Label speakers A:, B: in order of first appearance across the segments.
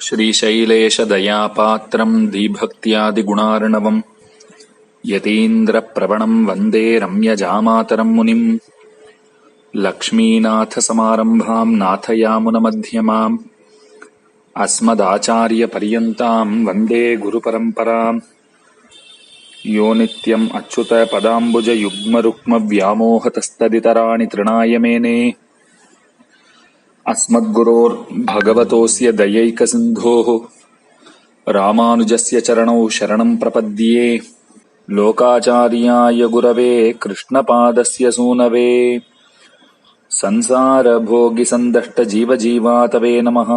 A: श्रीशैलेशदयापात्रम् धीभक्त्यादिगुणार्णवम् यतीन्द्रप्रवणम् वन्दे रम्यजामातरम् मुनिम् लक्ष्मीनाथसमारम्भाम् नाथयामुनमध्यमाम् अस्मदाचार्यपर्यन्ताम् वन्दे गुरुपरम्पराम् यो नित्यम् अच्युतपदाम्बुजयुग्मरुक्मव्यामोहतस्तदितराणि तृणाय मेने अस्मद्गुरोर्भगवतोऽस्य दयैकसिन्धोः रामानुजस्य चरणौ शरणम् प्रपद्ये लोकाचार्याय गुरवे कृष्णपादस्य सूनवे संसारभोगिसन्दष्टजीवजीवातवे नमः।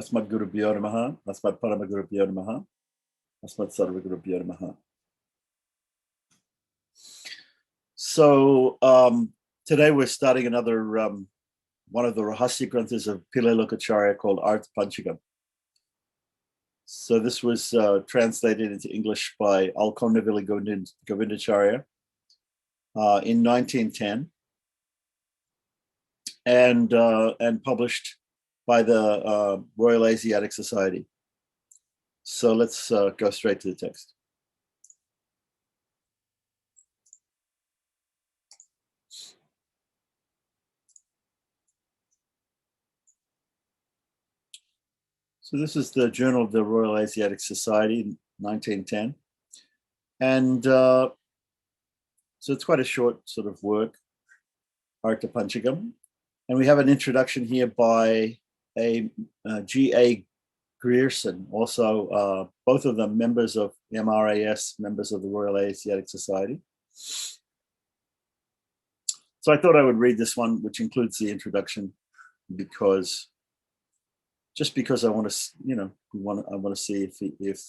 B: अस्मद्गुरुभ्यो नमः, अस्मत्परमगुरुभ्यो नमः, अस्मत्सर्वगुरुभ्यो नमः. So today we're starting another one of the Rahasya Granthas of Pillai Lokacharya called Artha Pancakam. So this was translated into English by Alkondavili Govindacharya in 1910 and published by the Royal Asiatic Society. So let's go straight to the text. So this is the Journal of the Royal Asiatic Society in 1910. And so it's quite a short sort of work, Artha Pancakam. And we have an introduction here by a G.A. Grierson, also both of them members of MRAS, members of the Royal Asiatic Society. So I thought I would read this one, which includes the introduction, because I want to, I want to see if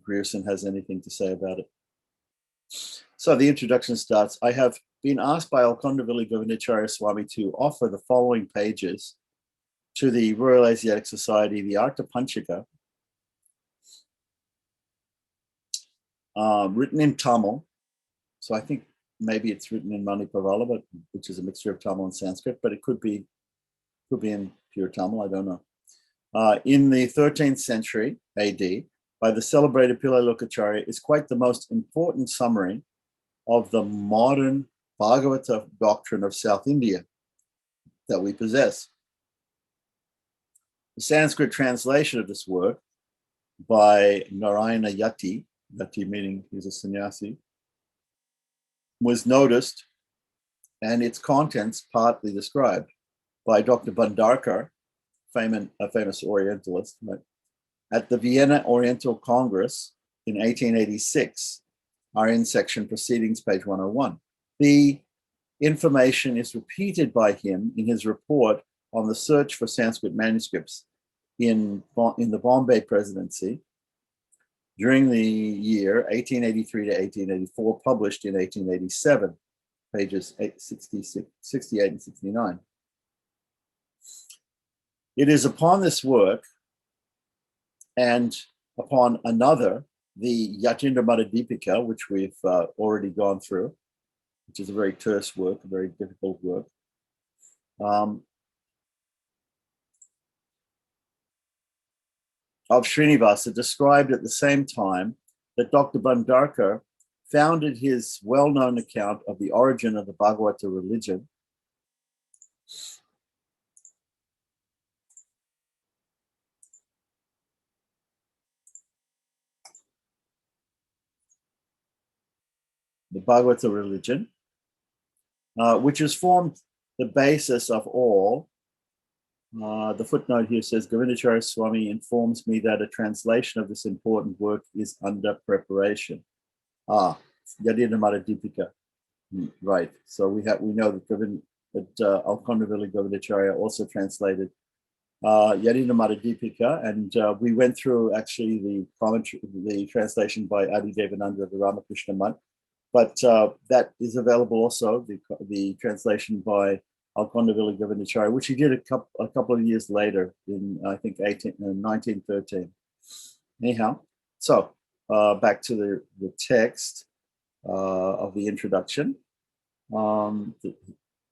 B: Grierson has anything to say about it. So the introduction starts. I have been asked by Alkondavili Govindacharya Swami to offer the following pages to the Royal Asiatic Society, the Artha Pancakam, written in Tamil. So I think maybe it's written in Manipavala, but which is a mixture of Tamil and Sanskrit, but it could be in pure Tamil, I don't know. In the 13th century AD, by the celebrated Pillai Lokacharya, is quite the most important summary of the modern Bhagavata doctrine of South India that we possess. The Sanskrit translation of this work by Narayana Yati meaning he's a sannyasi, was noticed and its contents partly described by Dr. Bhandarkar, a famous Orientalist, right, at the Vienna Oriental Congress in 1886, RN section Proceedings, page 101. The information is repeated by him in his report on the search for Sanskrit manuscripts in the Bombay Presidency during the year 1883 to 1884, published in 1887, pages 68 and 69. It is upon this work and upon another, the Yatindra Madhadipika, which we've already gone through, which is a very terse work, a very difficult work. Of Srinivasa, described at the same time that Dr. Bhandarkar founded his well-known account of the origin of the Bhagavata religion which has formed the basis of all. The footnote here says, Govindacharya Swami informs me that a translation of this important work is under preparation. Yadina Madhadipika. Right. So we know that Alkondavili Govindacharya also translated Yadina Madhadipika, and we went through actually the translation by Adi Devananda of the Ramakrishna Mutt, but that is available also, the translation by Alkondavili Govindacharya, which he did a couple of years later in, I think, 1913. Anyhow, so back to the text of the introduction.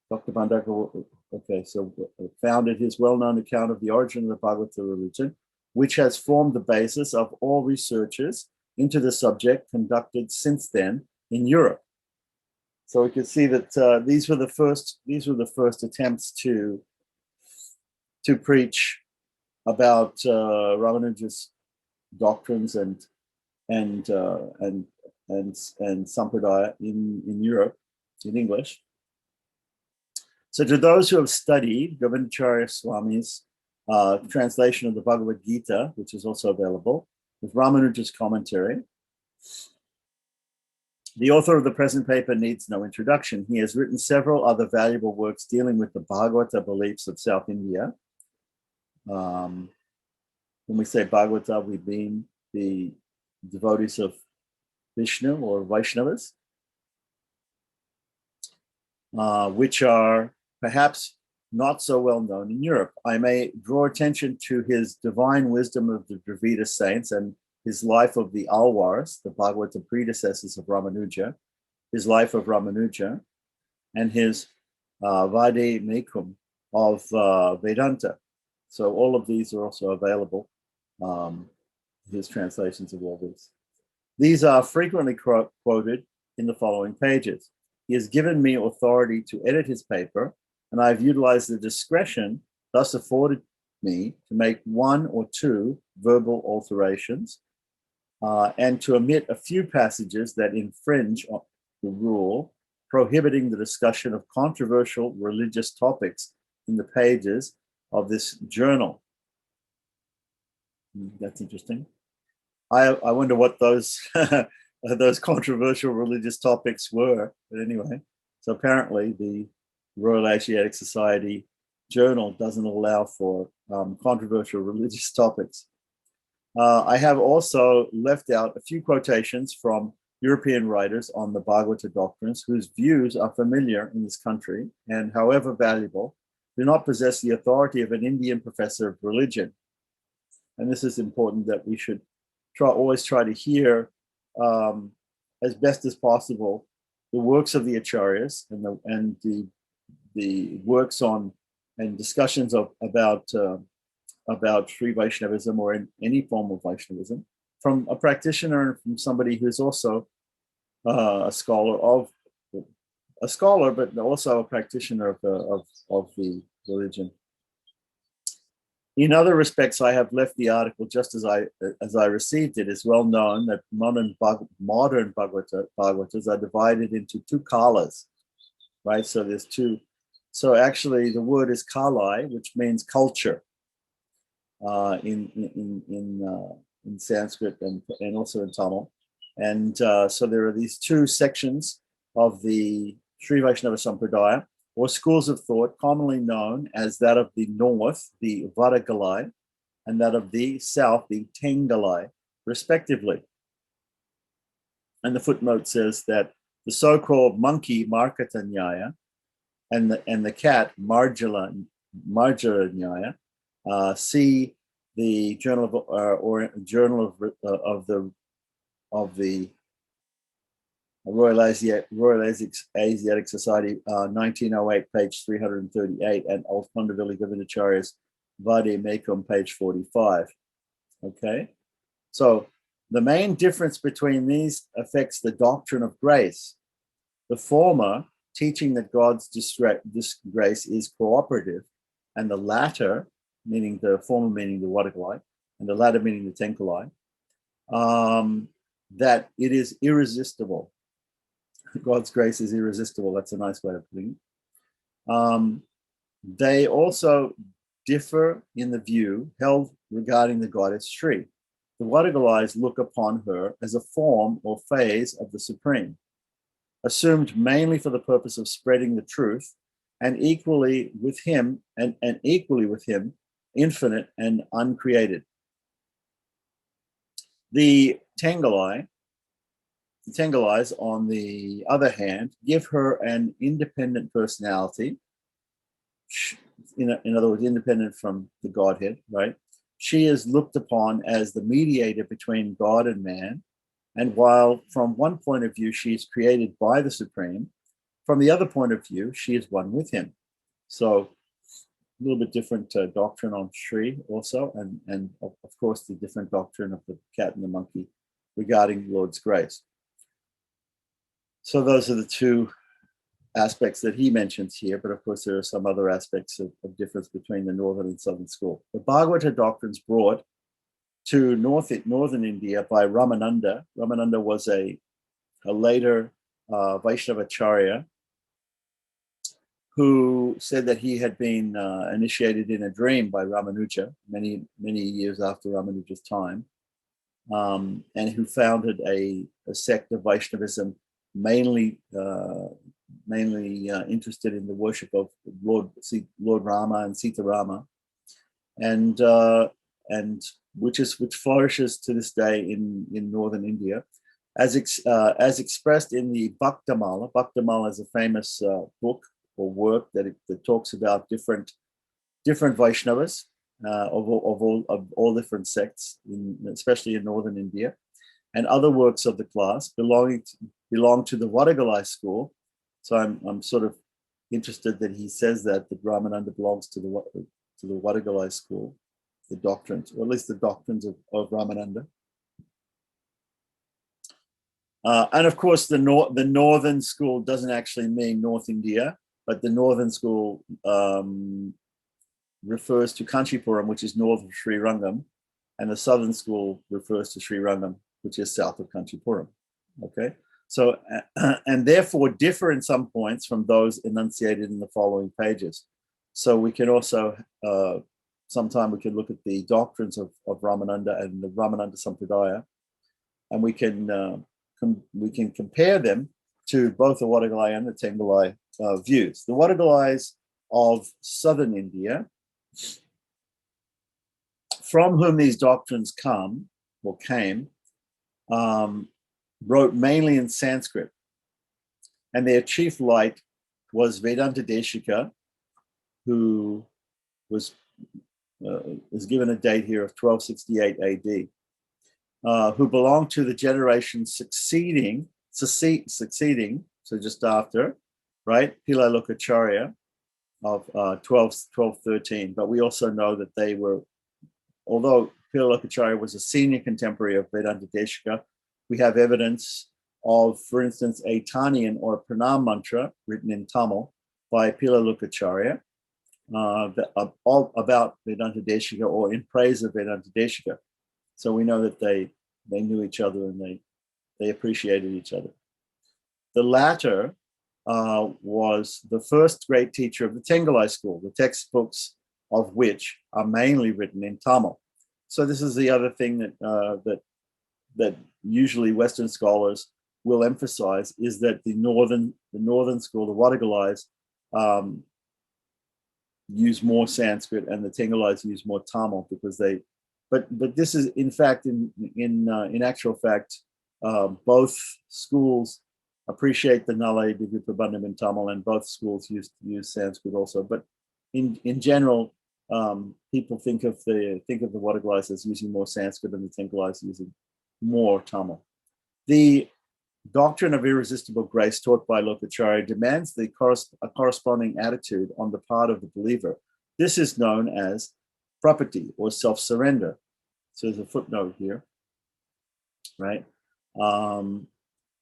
B: Dr. Pandaka, okay, so founded his well-known account of the origin of the Bhagavata religion, which has formed the basis of all researches into the subject conducted since then in Europe. So we can see that these were the first attempts to preach about Ramanuja's doctrines and sampradaya in Europe in English. So to those who have studied Govindacharya Swami's translation of the Bhagavad Gita, which is also available, with Ramanuja's commentary, the author of the present paper needs no introduction. He has written several other valuable works dealing with the Bhagavata beliefs of South India. When we say Bhagavata, we mean the devotees of Vishnu or Vaishnavas, which are perhaps not so well known in Europe. I may draw attention to his Divine Wisdom of the Dravida saints and his life of the Alwars, the Bhagavata predecessors of Ramanuja, his life of Ramanuja, and his Vade Mekum of Vedanta. So all of these are also available, his translations of all these. These are frequently quoted in the following pages. He has given me authority to edit his paper, and I have utilized the discretion thus afforded me to make one or two verbal alterations and to omit a few passages that infringe on the rule prohibiting the discussion of controversial religious topics in the pages of this journal. That's interesting. I wonder what those those controversial religious topics were, but anyway. So apparently the Royal Asiatic Society journal doesn't allow for controversial religious topics. I have also left out a few quotations from European writers on the Bhagavata doctrines whose views are familiar in this country and, however valuable, do not possess the authority of an Indian professor of religion. And this is important, that we should always try to hear as best as possible the works of the acharyas and the works on and discussions about Sri Vaishnavism or in any form of Vaishnavism from a practitioner and from somebody who's also a scholar, but also a practitioner of the religion. In other respects, I have left the article just as I received it. It's well known that modern Bhagavatas are divided into two kalas, right? So there's two. So actually, the word is kalai, which means culture in Sanskrit and also in Tamil. And so there are these two sections of the Sri Vaishnava Sampradaya, or schools of thought, commonly known as that of the north, the Vadagalai, and that of the south, the Tengalai, respectively. And the footnote says that the so-called monkey, Markatanyaya, and the cat, Marjaranyaya, see the Journal of the Royal Asiatic Society, 1908, page 338, and Althandavili Govindacharya's Vade Mekum, page 45. Okay, so the main difference between these affects the doctrine of grace. The former, teaching that God's grace is cooperative, and the latter, meaning the former meaning the Vadagalai, and the latter meaning the Tenkalai, that it is irresistible. God's grace is irresistible. That's a nice way of putting it. They also differ in the view held regarding the goddess Shri. The Vadagalais look upon her as a form or phase of the Supreme, assumed mainly for the purpose of spreading the truth, and equally with him, infinite and uncreated. The Tengalais, on the other hand, give her an independent personality, in other words, independent from the Godhead, right? She is looked upon as the mediator between God and man, and while from one point of view she is created by the Supreme, from the other point of view, she is one with him. So a little bit different doctrine on Sri also, and of course the different doctrine of the cat and the monkey regarding Lord's grace. So those are the two aspects that he mentions here, but of course there are some other aspects of difference between the northern and southern school. The Bhagavata doctrines brought to northern India by Ramananda. Ramananda was a later Vaishnavacharya who said that he had been initiated in a dream by Ramanuja many years after Ramanuja's time, and who founded a sect of Vaishnavism mainly interested in the worship of Lord Rama and Sita Rama, and which flourishes to this day in northern India, as expressed in the Bhaktamala. Bhaktamala is a famous book or work that talks about different Vaishnavas of all different sects, especially in northern India, and other works of the class belong to the Vadagalai school. So I'm sort of interested that he says that Ramananda belongs to the Vadagalai school, the doctrines, or at least the doctrines of Ramananda. And of course, the northern school doesn't actually mean North India, but the northern school refers to Kanchipuram, which is north of Sri Rangam, and the southern school refers to Sri Rangam, which is south of Kanchipuram. Okay, so and therefore differ in some points from those enunciated in the following pages. So we can also sometime we can look at the doctrines of Ramananda and the Ramananda Sampradaya, and we can compare them to both the Vadagalai and the Tengalai views. The Vadagalais of southern India, from whom these doctrines came, wrote mainly in Sanskrit, and their chief light was Vedanta Deshika, who was given a date here of 1268 AD, who belonged to the generation succeeding, so just after, right, Pillai Lokacharya of 1213. But we also know that they were, although Pillai Lokacharya was a senior contemporary of Vedanta Deshika, we have evidence of, for instance, a Taniyan or a Pranam mantra written in Tamil by Pillai Lokacharya about Vedanta Deshika, or in praise of Vedanta Deshika. So we know that they knew each other and they appreciated each other. The latter was the first great teacher of the Tengalai school, the textbooks of which are mainly written in Tamil. So this is the other thing that usually Western scholars will emphasize, is that the northern school, the Vadagalais, use more Sanskrit, and the Tengalais use more Tamil, because they. But this is in fact in actual fact, both schools appreciate the Nalai Divya Prabandham in Tamil, and both schools use Sanskrit also. But in general, people think of the Vadagalais as using more Sanskrit, and the Tengalais using more Tamil. The doctrine of irresistible grace taught by Lokacharya demands a corresponding attitude on the part of the believer. This is known as property or self-surrender. So there's a footnote here, right?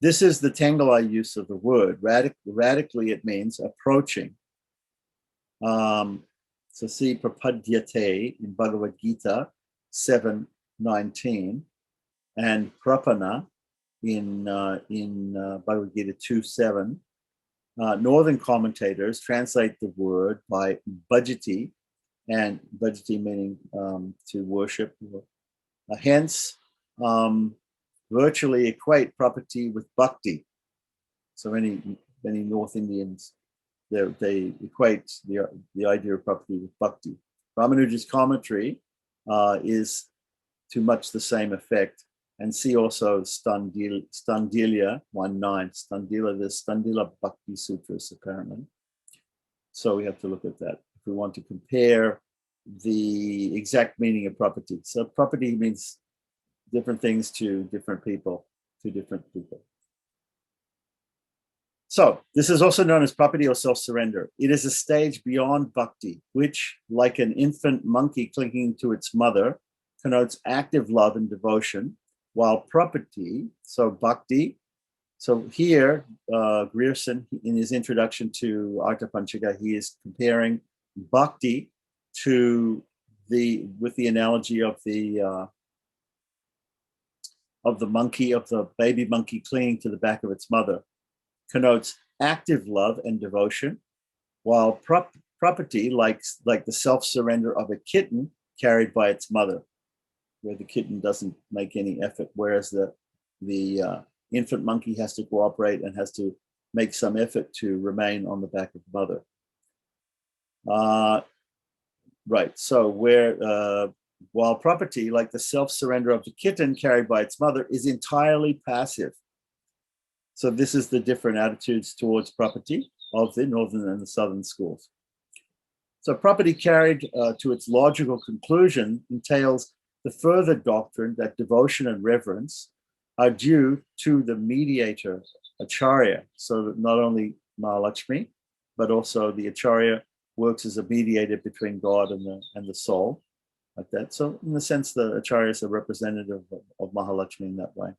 B: This is the Tengalai use of the word. Radically, it means approaching. So see prapadyate in Bhagavad Gita 7:19, and prapana in Bhagavad Gita 2:7. Northern commentators translate the word by bhajati, and bhajati meaning to worship. Hence, virtually equate property with bhakti. So many North Indians, they equate the idea of property with bhakti. Ramanuja's commentary is to much the same effect. And see also Standila 1.9. Standila, the Standila Bhakti Sutras, apparently. So we have to look at that if we want to compare the exact meaning of property. So property means different things to different people, So this is also known as property or self-surrender. It is a stage beyond bhakti, which, like an infant monkey clinging to its mother, connotes active love and devotion, while property, so bhakti, so here, Grierson, in his introduction to Artha Panchaka, he is comparing bhakti to with the analogy of the monkey, of the baby monkey clinging to the back of its mother, connotes active love and devotion, while property, like the self-surrender of a kitten carried by its mother, where the kitten doesn't make any effort, whereas the infant monkey has to cooperate and has to make some effort to remain on the back of the mother. Right, so while property, like the self-surrender of the kitten carried by its mother, is entirely passive. So this is the different attitudes towards property of the northern and the southern schools. So property carried to its logical conclusion entails the further doctrine that devotion and reverence are due to the mediator, Acharya. So that not only Mahalakshmi, but also the Acharya works as a mediator between God and the soul, like that. So in a sense, the Acharya is a representative of Mahalakshmi in that way,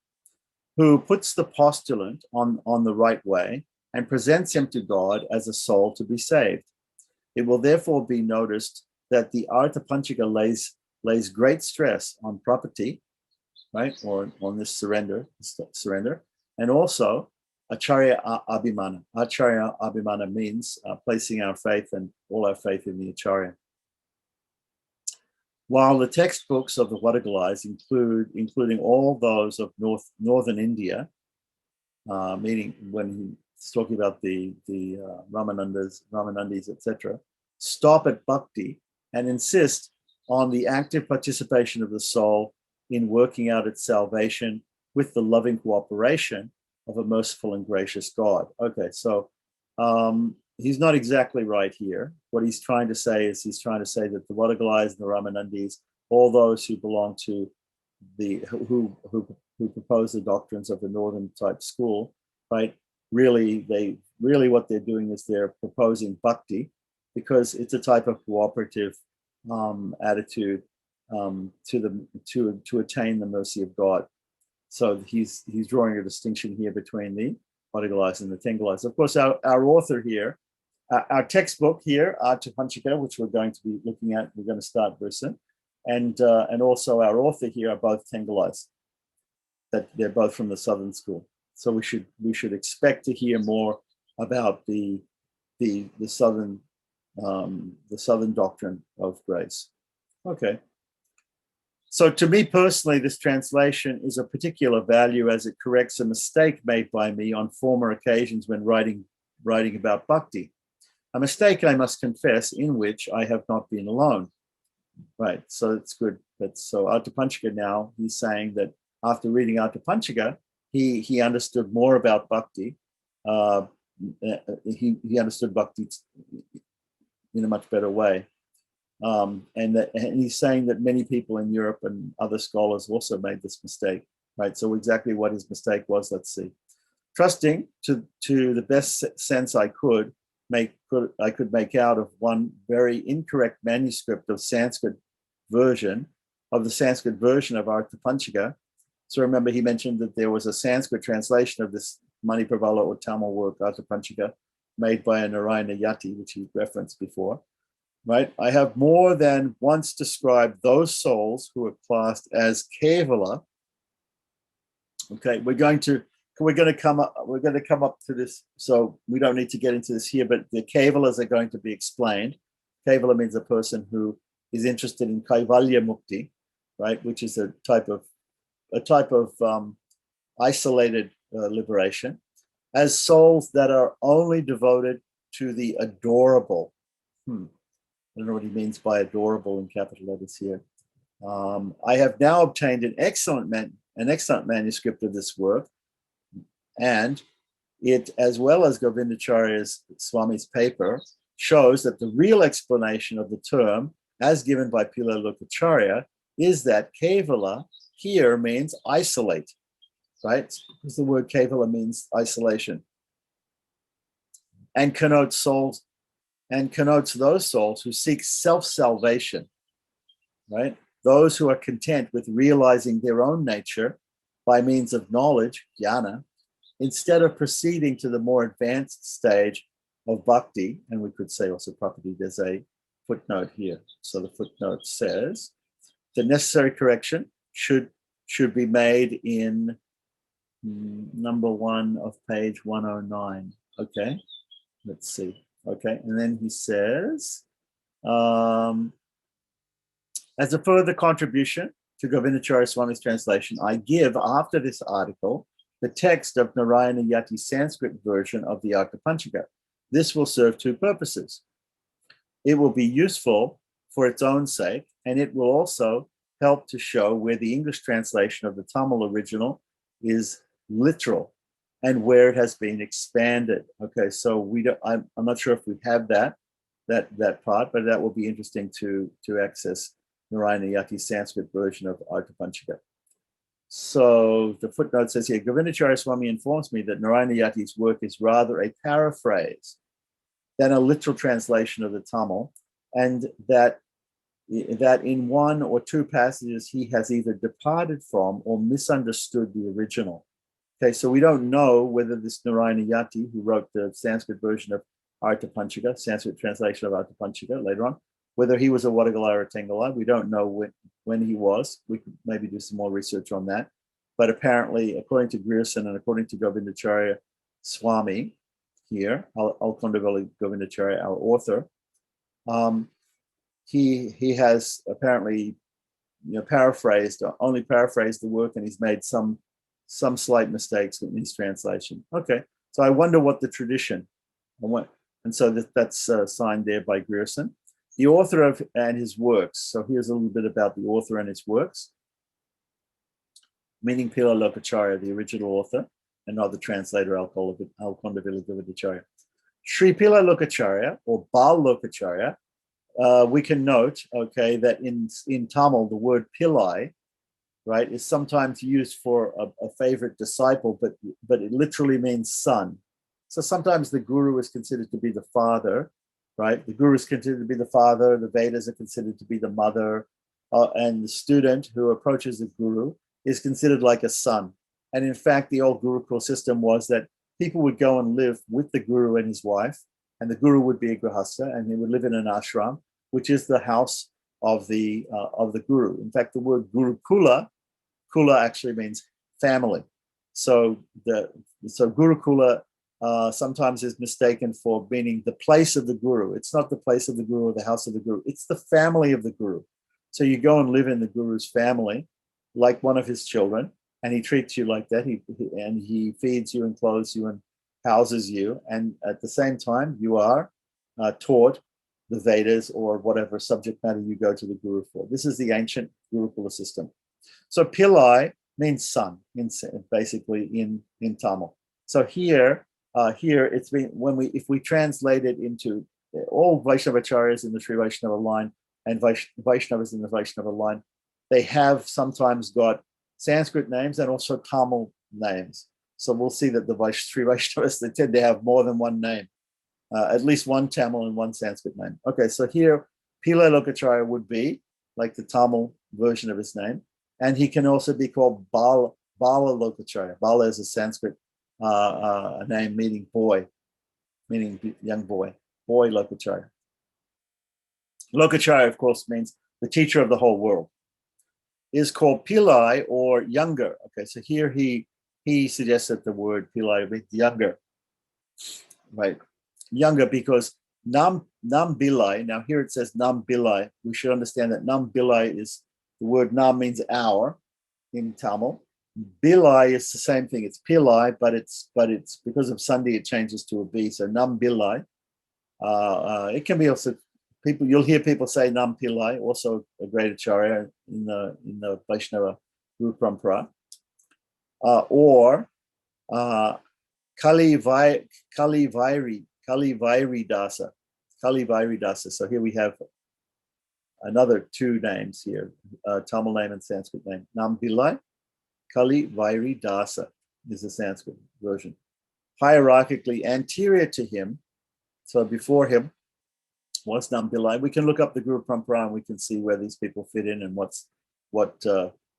B: who puts the postulant on the right way and presents him to God as a soul to be saved. It will therefore be noticed that the Artha Panchaka lays great stress on property, right, or on this surrender, and also Acharya Abhimana. Acharya Abhimana means placing our faith and all our faith in the Acharya. While the textbooks of the Vadagalais including all those of northern India, meaning when he's talking about the Ramanandis, etc., stop at bhakti and insist on the active participation of the soul in working out its salvation with the loving cooperation of a merciful and gracious God. Okay, so he's not exactly right here. What he's trying to say is that the Vadagalais and the Ramanandis, all those who belong to who propose the doctrines of the northern type school, right? Really what they're doing is they're proposing bhakti, because it's a type of cooperative attitude to attain the mercy of God. So he's drawing a distinction here between the Vadagalais and the Tengalais. Of course, our author here, our textbook here, Artha Panchaka, which we're going to be looking at, we're going to start very soon, and also our author here are both Tengalais. That they're both from the Southern School. So we should expect to hear more about the Southern doctrine of grace. Okay. So to me personally, this translation is of particular value as it corrects a mistake made by me on former occasions when writing about bhakti. A mistake, I must confess, in which I have not been alone. Right, so it's good. So Artha Panchaka now, he's saying that after reading Artha Panchaka, he understood more about bhakti. He understood bhakti in a much better way. And he's saying that many people in Europe and other scholars also made this mistake, right? So exactly what his mistake was, let's see. Trusting to the best sense I could make out of one very incorrect manuscript of Sanskrit version of Artha Panchaka. So remember, he mentioned that there was a Sanskrit translation of this Manipravala or Tamil work, Artha Panchaka, made by a Narayana Yati, which he referenced before. Right? I have more than once described those souls who are classed as Kevala. Okay, we're going to come up to this, so we don't need to get into this here, but the Kevalas are going to be explained. Kevala means a person who is interested in Kaivalya Mukti, right, which is a type of isolated liberation, as souls that are only devoted to the adorable. I don't know what he means by adorable in capital letters here. I have now obtained an excellent manuscript of this work, and it, as well as Govindacharya Swami's paper, shows that the real explanation of the term, as given by Pila Lokacharya, is that Kevala here means isolate, right? Because the word Kevala means isolation. and connotes souls, and connotes those souls who seek self-salvation, right? Those who are content with realizing their own nature by means of knowledge, jnana, instead of proceeding to the more advanced stage of bhakti. And we could say also property, there's a footnote here. So the footnote says, the necessary correction should be made in number 1 of page 109. Okay, let's see. Okay, and then he says, as a further contribution to Govindacharya Swami's translation, I give after this article the text of Narayana Yati's Sanskrit version of the Artha Panchaka. This will serve 2 purposes. It will be useful for its own sake, and it will also help to show where the English translation of the Tamil original is literal and where it has been expanded. Okay, so we don't. I'm not sure if we have that part, but that will be interesting to access Narayana Yati's Sanskrit version of Artha Panchaka. So the footnote says here, Govindacharya Swami informs me that Narayana Yati's work is rather a paraphrase than a literal translation of the Tamil, and that in 1 or 2 passages he has either departed from or misunderstood the original. Okay, so we don't know whether this Narayana Yati, who wrote the Sanskrit version of Artha Panchaka, Sanskrit translation of Artha Panchaka later on, whether he was a Vattakala or a Tenggala. We don't know when he was. We could maybe do some more research on that. But apparently, according to Grierson and according to Govindacharya Swami here, Alkondavelli Govindacharya, our author, he has apparently only paraphrased the work, and he's made some slight mistakes in his translation. Okay, so I wonder what the tradition, and so that's signed there by Grierson. The author and his works. So here's a little bit about the author and his works, meaning Pila Lokacharya, the original author, and not the translator Alkondavelli Govindacharya. Sri Pila Lokacharya, or Bal Lokacharya, we can note, okay, that in Tamil, the word Pillai, right, is sometimes used for a favorite disciple, but it literally means son. So sometimes the guru is considered to be the father, right? The guru is considered to be the father, the Vedas are considered to be the mother, and the student who approaches the guru is considered like a son. And in fact, the old Gurukul system was that people would go and live with the guru and his wife, and the guru would be a grihastha, and he would live in an ashram, which is the house of the guru. In fact, the word Gurukula, kula actually means family. So Gurukula sometimes is mistaken for meaning the place of the guru. It's not the place of the guru or the house of the guru. It's the family of the guru. So you go and live in the guru's family like one of his children, and he treats you like that. He feeds you and clothes you and houses you. And at the same time, you are taught the Vedas or whatever subject matter you go to the guru for. This is the ancient Gurukula system. So Pillai means son, basically in Tamil. So here it's been, if we translate it into all Vaishnavacharyas in the Sri Vaishnava line and Vaishnavas in the Vaishnava line, they have sometimes got Sanskrit names and also Tamil names. So we'll see that the Sri Vaishnavas, they tend to have more than one name, at least one Tamil and one Sanskrit name. Okay, so here Pillai Lokacharya would be like the Tamil version of his name, and he can also be called Bala Lokacharya. Bala is a Sanskrit name meaning boy, meaning young boy, boy Lokacharya. Lokacharya, of course, means the teacher of the whole world. Is called Pillai or younger. Okay, so here he suggests that the word Pillai means younger, right? Younger because Nam Billai. Now here it says Nam Billai. We should understand that Nam Billai is the word Nam means hour in Tamil. Billai is the same thing. It's Pillai, but it's because of Sandhi it changes to a B. So Nam Billai. It can be also you'll hear people say Nam Pillai, also a great acharya in the Vaishnava Guru Parampara, or Kali Vairi Dasa. So here we have another 2 names here, Tamil name and Sanskrit name. Nam Pillai, Kali Vairi Dasa is the Sanskrit version. Hierarchically anterior to him So before him was Nampillai. We can look up the Guru Parampara and we can see where these people fit in and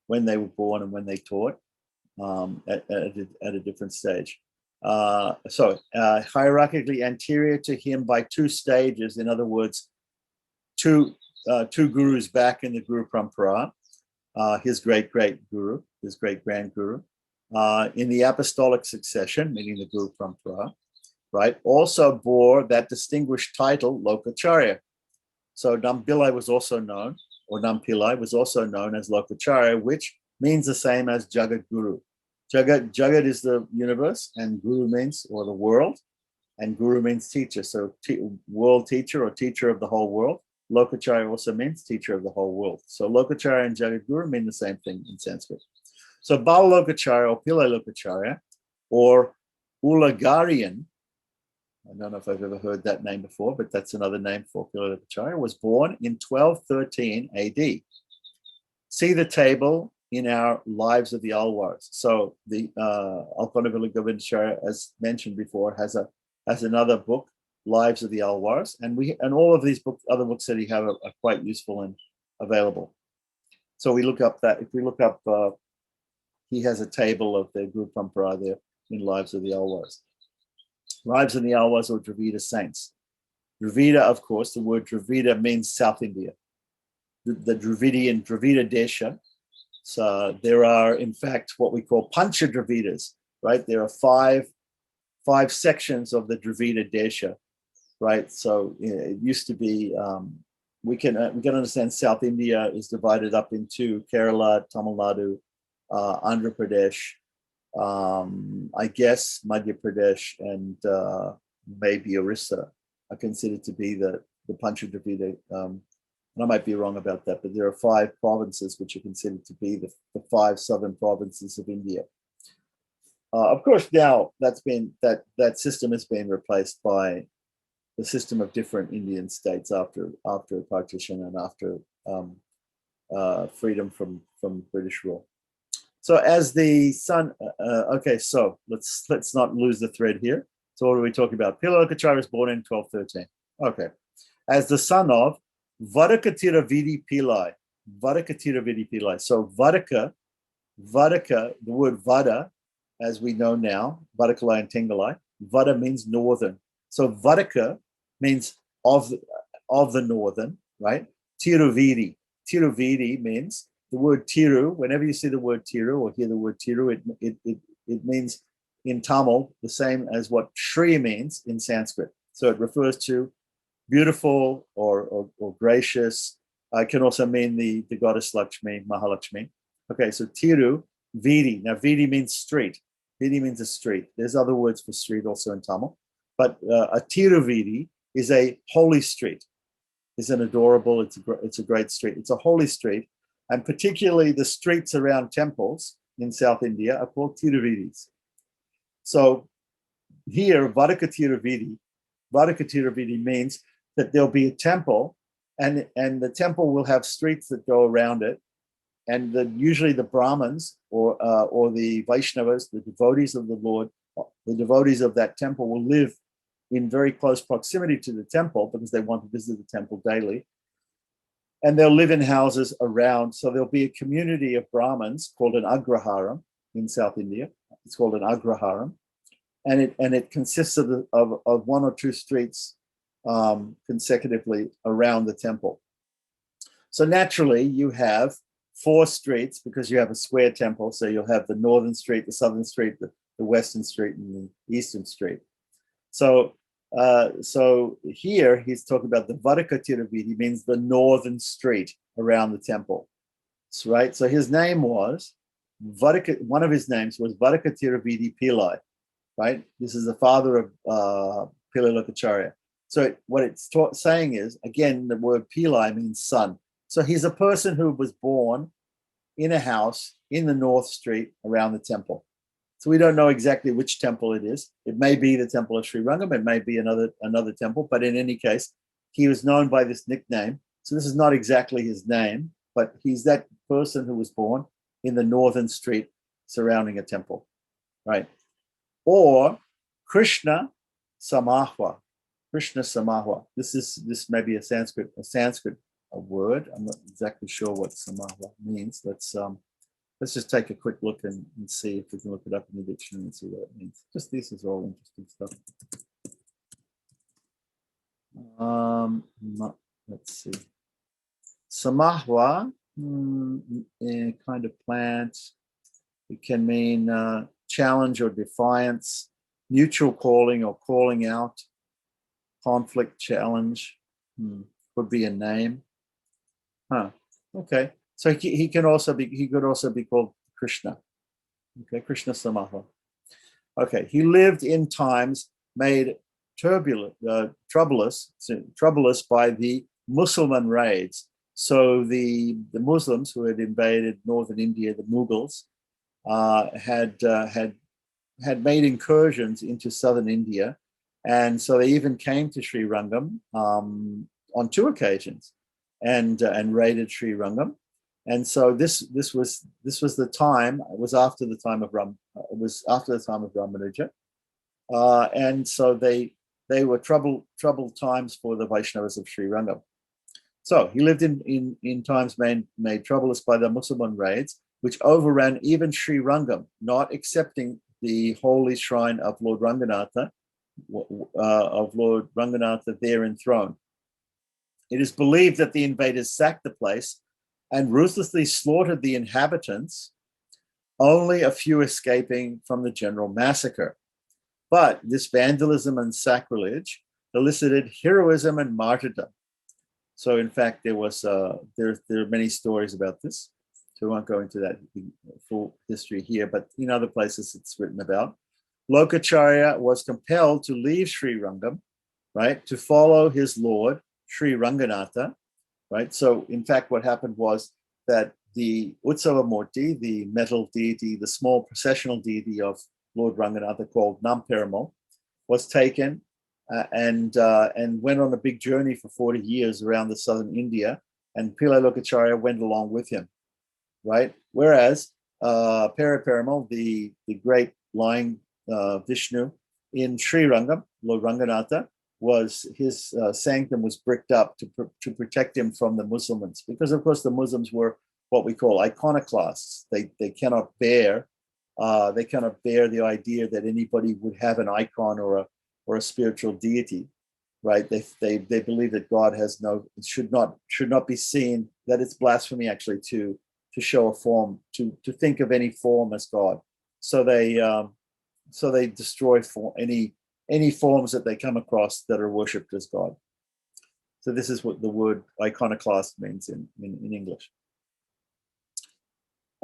B: when they were born and when they taught at a different stage. Hierarchically anterior to him by 2 stages, in other words, two gurus back in the Guru Parampara, his great guru, his great grand guru, in the apostolic succession, meaning the Guru Parampara, right, also bore that distinguished title, Lokacharya. So Nampillai was also known, or Nampillai was also known as Lokacharya, which means the same as Jagat Guru. Jagat is the universe, and Guru means, or the world, and Guru means teacher. So world teacher or teacher of the whole world. Lokacharya also means teacher of the whole world. So Lokacharya and Jagat Guru mean the same thing in Sanskrit. So Bal Lokacharya or Pillai Lokacharya or Ulagarian, I don't know if I've ever heard that name before, but that's another name for Pillai Lokacharya, was born in 1213 AD. See the table in our Lives of the Alwars. So the Alkonavilla Govindacharya, as mentioned before, has another book, Lives of the Alwars, and all of these books, other books that he have are quite useful and available. So we look up that. If we look up, he has a table of the Guru Parampara there in Lives of the Alwars. Lives of the Alwars or Dravida saints. Dravida, of course, the word Dravida means South India. The Dravidian, Dravida Dasha. So there are, in fact, what we call Pancha Dravidas, right? There are five sections of the Dravida Dasha, right? So it used to be, we can understand South India is divided up into Kerala, Tamil Nadu, Andhra Pradesh, I guess Madhya Pradesh, and maybe Orissa are considered to be the Pancha Dravida. And I might be wrong about that, but there are 5 provinces which are considered to be the 5 southern provinces of India. Of course, now that system has been replaced by the system of different Indian states after partition and after freedom from British rule. So as the son, okay, so let's not lose the thread here. So what are we talking about? Pillai Lokacharya was born in 1213. Okay, as the son of Vadakatira Vidi Pillai. So Vadaka, the word Vada, as we know now, Vadakalai and Tingalai, Vada means northern. So Vadaka means of the northern, right? Tiruvidi means the word Tiru. Whenever you see the word Tiru or hear the word Tiru, it means in Tamil the same as what Shri means in Sanskrit. So it refers to beautiful or gracious. It can also mean the goddess Lakshmi, Mahalakshmi. Okay, so Tiru, Vidi. Now Vidi means street. Vidi means a street. There's other words for street also in Tamil. But a Tiruvidi is a holy street. It's an adorable, it's a great street. It's a holy street. And particularly the streets around temples in South India are called Tiruvidis. So here, Vadakatiravidi means that there'll be a temple and the temple will have streets that go around it. And usually the Brahmins or the Vaishnavas, the devotees of the Lord, the devotees of that temple will live in very close proximity to the temple because they want to visit the temple daily. And they'll live in houses around. So there'll be a community of Brahmins called an Agraharam in South India. It's called an Agraharam. And it consists of 1 or 2 streets consecutively around the temple. So naturally you have 4 streets because you have a square temple. So you'll have the northern street, the southern street, the western street, and the eastern street. So here he's talking about the Vadakatiravidi, means the northern street around the temple. So, right. So his name was one of his names was Vadakatiravidi Pillai. Right. This is the father of Pillai Lokacharya. So what it's saying is, again, the word Pillai means son. So he's a person who was born in a house in the North Street around the temple. So we don't know exactly which temple it is. It may be the temple of Sri Rangam. It may be another temple. But in any case, he was known by this nickname. So this is not exactly his name, but he's that person who was born in the northern street surrounding a temple, right? Or Krishna Samahwa. Krishna Samahwa. This may be a Sanskrit word. I'm not exactly sure what Samahwa means. Let's just take a quick look and see if we can look it up in the dictionary and see what it means. Just this is all interesting stuff. Let's see. Samahwa, a kind of plant. It can mean challenge or defiance, mutual calling or calling out, conflict, challenge. Could be a name. Okay. So he could also be called Krishna. Okay, Krishna Samahwa. Okay, he lived in times made troublous by the Muslim raids. So the Muslims who had invaded northern India, the Mughals, had made incursions into southern India, and so they even came to Sri Rangam on 2 occasions, and raided Sri Rangam. And so this was the time. It was after the time of Ramanuja, and so they were troubled times for the Vaishnavas of Sri Rangam. So he lived in times made troublous by the Muslim raids, which overran even Sri Rangam, not accepting the holy shrine of Lord Ranganatha there enthroned. It is believed that the invaders sacked the place and ruthlessly slaughtered the inhabitants, only a few escaping from the general massacre. But this vandalism and sacrilege elicited heroism and martyrdom. So in fact, there are many stories about this. So we won't go into that full history here, but in other places it's written about. Lokacharya was compelled to leave Sri Rangam, right, to follow his lord, Sri Ranganatha, right? So in fact, what happened was that the Utsava Murti, the metal deity, the small processional deity of Lord Ranganatha called Namperamal, was taken and went on a big journey for 40 years around the southern India, and Pillai Lokacharya went along with him, right? Whereas Paraparamal, the great lying Vishnu in Sri Rangam, Lord Ranganatha, was his sanctum was bricked up to protect him from the Muslims, because of course the Muslims were what we call iconoclasts. They cannot bear the idea that anybody would have an icon or a spiritual deity, right? They believe that God has should not be seen, that it's blasphemy actually to show a form, to think of any form as God. So they destroy any forms that they come across that are worshipped as God. So this is what the word iconoclast means in English.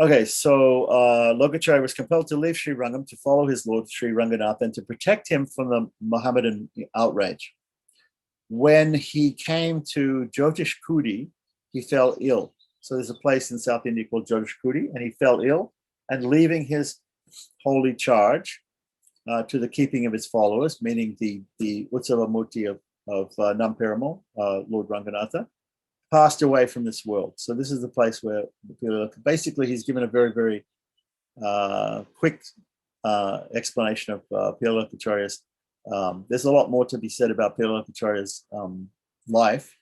B: Okay, so Lokacharya was compelled to leave Sri Rangam to follow his lord Sri Ranganatha and to protect him from the Mohammedan outrage. When he came to Jyotishkudi, he fell ill. So there's a place in South India called Jyotishkudi, and he fell ill, and leaving his holy charge to the keeping of his followers, meaning the Utsava Murti of Namperamal, Lord Ranganatha, passed away from this world. So this is the place where basically he's given a very, very quick explanation of Pillai Lokacharya's. There's a lot more to be said about Pillai Lokacharya's life,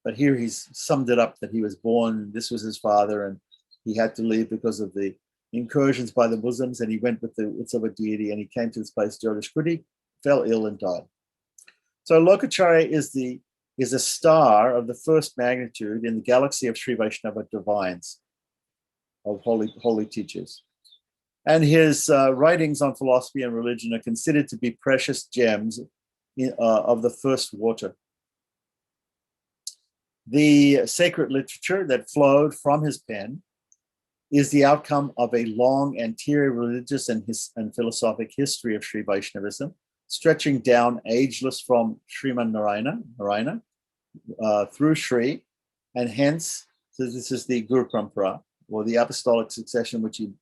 B: but here he's summed it up that he was born, this was his father, and he had to leave because of the incursions by the Muslims, and he went with the Utsava deity, and he came to this place, Jyotishkudi, fell ill and died. So Lokacharya is a star of the first magnitude in the galaxy of Sri Vaishnava divines, of holy teachers. And his writings on philosophy and religion are considered to be precious gems of the first water. The sacred literature that flowed from his pen is the outcome of a long anterior religious and philosophic history of Sri Vaishnavism, stretching down ageless from Sriman Narayana through Sri, and hence, so this is the Guru Parampara, or the apostolic succession which he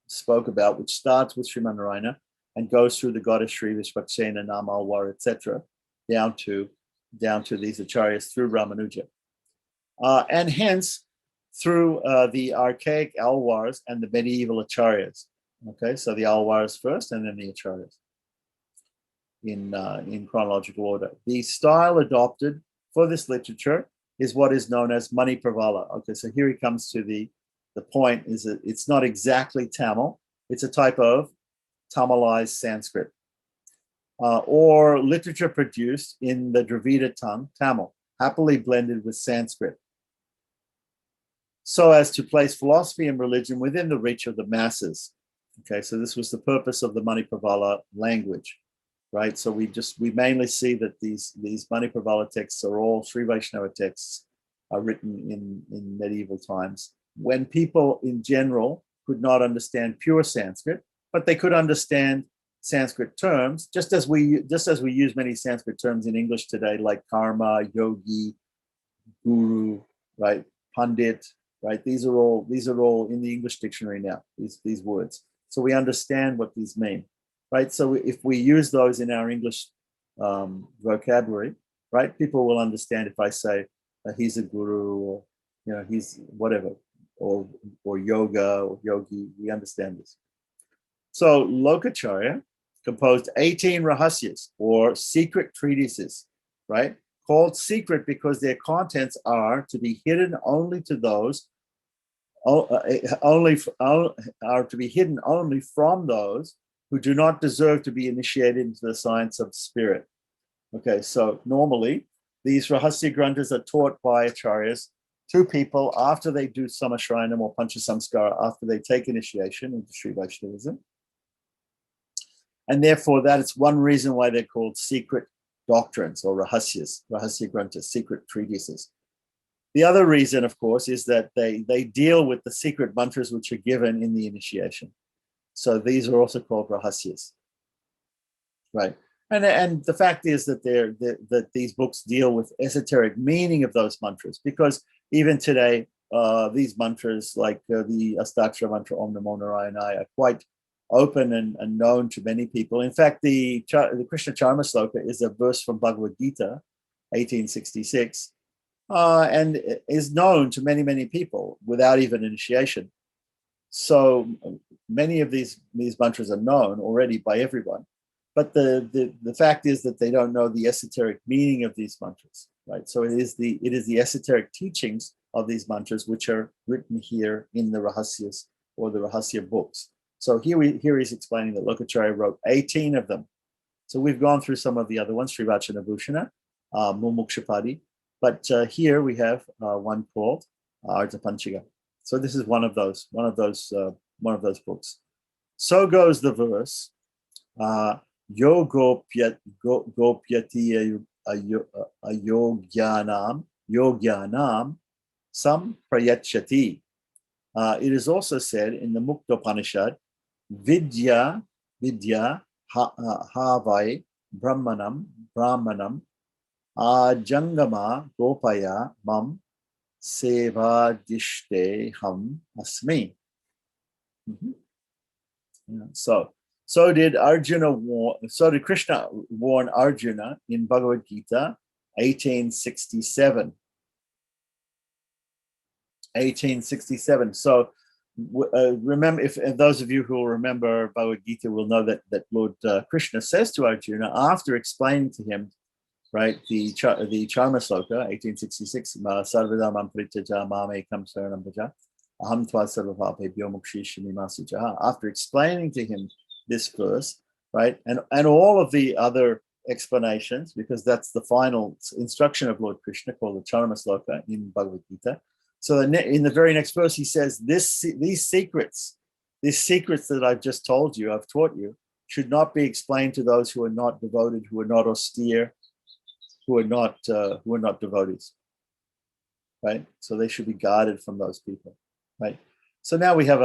B: spoke about, which starts with Sriman Narayana and goes through the goddess Sri, Vishvaksena, Namalwar, etc., down to these acharyas through Ramanuja. And hence, through the archaic Alwars and the medieval acharyas. Okay, so the Alwars first and then the acharyas. in chronological order. The style adopted for this literature is what is known as Mani Pravala. Okay, so here he comes to the point is that it's not exactly Tamil. It's a type of Tamilized Sanskrit or literature produced in the Dravida tongue, Tamil, happily blended with Sanskrit, so as to place philosophy and religion within the reach of the masses. Okay, so this was the purpose of the Mani Pravala language, right? So we mainly see that these Mani Pravala texts are all Sri Vaishnava texts, are written in medieval times, when people in general could not understand pure Sanskrit, but they could understand Sanskrit terms, just as we use many Sanskrit terms in English today, like karma, yogi, guru, right, pandit, right? These are all in the English dictionary now. These words, so we understand what these mean, right? So if we use those in our English vocabulary, right, people will understand if I say he's a guru, or he's whatever, or yoga or yogi. We understand this. So Lokacharya composed 18 rahasyas, or secret treatises, right? Called secret because their contents are to be hidden only to those, are to be hidden only from those who do not deserve to be initiated into the science of spirit. Okay, so normally these rahasya granthas are taught by acharyas to people after they do samashrayanam or panchasamskara, after they take initiation into Sri Vaishnavism. And therefore, that is one reason why they're called secret doctrines or rahasyas, rahasya granthas, secret treatises. The other reason, of course, is that they deal with the secret mantras which are given in the initiation. So these are also called rahasyas, right? And the fact is that that these books deal with esoteric meaning of those mantras, because even today, these mantras, like the Astakshara mantra Om Namo Narayana, are quite open and known to many people. In fact, the Krishna Charma Sloka is a verse from Bhagavad Gita, 1866, and is known to many, many people without even initiation. So many of these mantras are known already by everyone. But the fact is that they don't know the esoteric meaning of these mantras, right? So it is the esoteric teachings of these mantras which are written here in the Rahasyas or the Rahasya books. So here he's explaining that Lokacharya wrote 18 of them. So we've gone through some of the other ones, Srivachana Bhushana, Mumukshapadi, but here we have one called Artha Pancakam. So this is one of those books. So goes the verse. Yo gopyati ayogyanam sam prayachati. It is also said in the Muktopanishad, vidya havai brahmanam ajangama gopaya mam sevadishte ham asmi. So did Krishna warn Arjuna in Bhagavad Gita 1867. 1867. So remember, if those of you who will remember Bhagavad Gita will know that Lord Krishna says to Arjuna, after explaining to him, right, the Charma Sloka, 1866, Sarvada Mam Pritaja Mame Kam Saranam Bhaja, Aham Tva Sarvapabhyo Mokshishami Masijaha. After explaining to him this verse, right, and all of the other explanations, because that's the final instruction of Lord Krishna, called the Charma Sloka in Bhagavad Gita. So in the very next verse, he says, these secrets that I've just told you, I've taught you, should not be explained to those who are not devoted, who are not austere, who are not devotees, right? So they should be guarded from those people, right? So now we have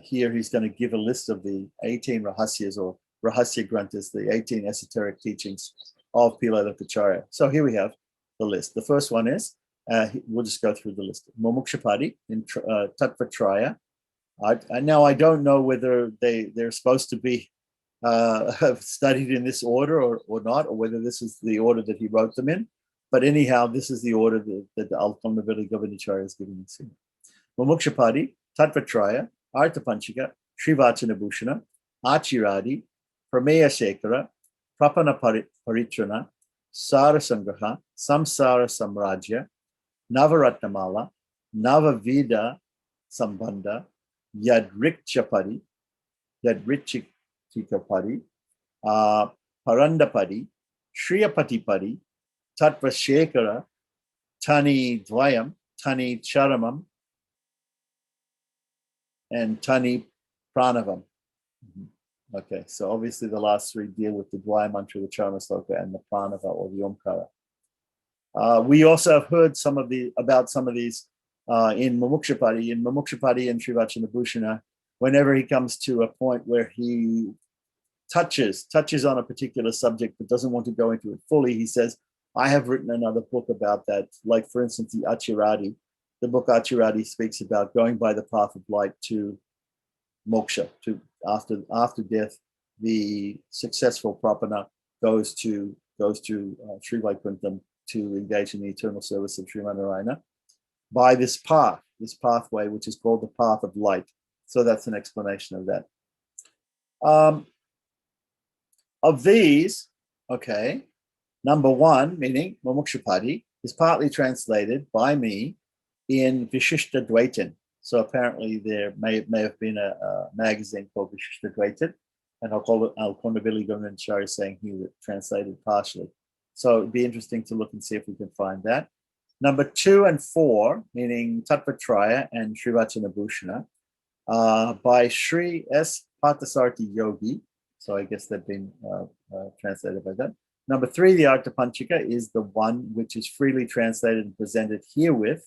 B: here he's going to give a list of the 18 rahasyas or rahasya granthas, the 18 esoteric teachings of Pillai Lokacharya. So here we have the list. The first one is, we'll just go through the list. Mumukshapadi in Tattvatraya. Now I don't know whether they're supposed to be studied in this order or not, or whether this is the order that he wrote them in. But anyhow, this is the order that the Altamnavili Govindacharya is giving us. Mumukshapadi, Tattvatraya, Artha Panchaka, Srivachana Bhushana, Achiradi, Prameya Shekara, Prapana Paritrana, Sara Sangraha, Samsara Samrajya, Navaratnamala, Navavida Sambandha, Yadrikchapadi, Yadrichikapadi, Parandapadi, Shriyapatipadi, Tatvashekara, Tani Dvayam, Tani Charamam, and Tani Pranavam. Okay, so obviously the last three deal with the Dvaya mantra, the Charmasloka, and the Pranava or the Omkara. We also have heard about some of these in Mumukshapadi. In Mumukshapadi and Srivachanabhushana, whenever he comes to a point where he touches on a particular subject but doesn't want to go into it fully, he says, I have written another book about that. Like, for instance, the Achiradi. The book Achiradi speaks about going by the path of light to moksha, to after death. The successful prapana goes to Sri Vaikuntham to engage in the eternal service of Srimad Narayana by this pathway, which is called the path of light. So that's an explanation of that. Of these, okay, number one, meaning Mumukshapadi, is partly translated by me in Vishishta Dvaitin. So apparently there may have been a magazine called Vishishta Dvaitin, and Al-Kondabili Govindan is saying he translated partially. So it'd be interesting to look and see if we can find that. Number 2 and 4, meaning Tattvatraya and Srivachanabhushana, by Sri S. Parthasarthi Yogi. So I guess they've been translated by that. Number 3, the Artha Panchaka, is the one which is freely translated and presented herewith,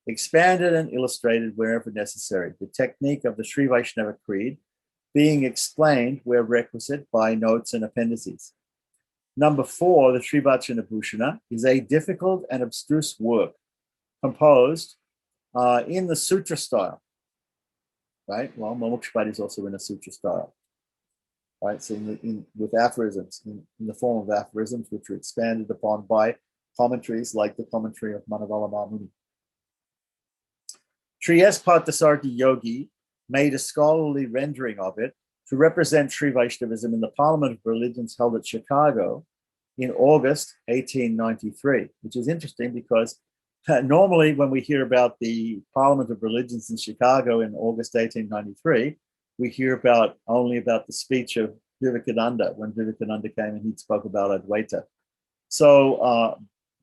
B: expanded and illustrated wherever necessary. The technique of the Sri Vaishnava Creed being explained where requisite by notes and appendices. Number 4, the Srivachanabhushana, is a difficult and abstruse work composed in the sutra style. Right? Well, Mumukshapadi is also in a sutra style. Right? So with aphorisms, in the form of aphorisms, which are expanded upon by commentaries like the commentary of Manavala Muni. Sri S. Parthasarthi Yogi made a scholarly rendering of it to represent Sri Vaishnavism in the Parliament of Religions held at Chicago in August 1893, which is interesting because normally when we hear about the Parliament of Religions in Chicago in August 1893, we hear only about the speech of Vivekananda when Vivekananda came and he spoke about Advaita. So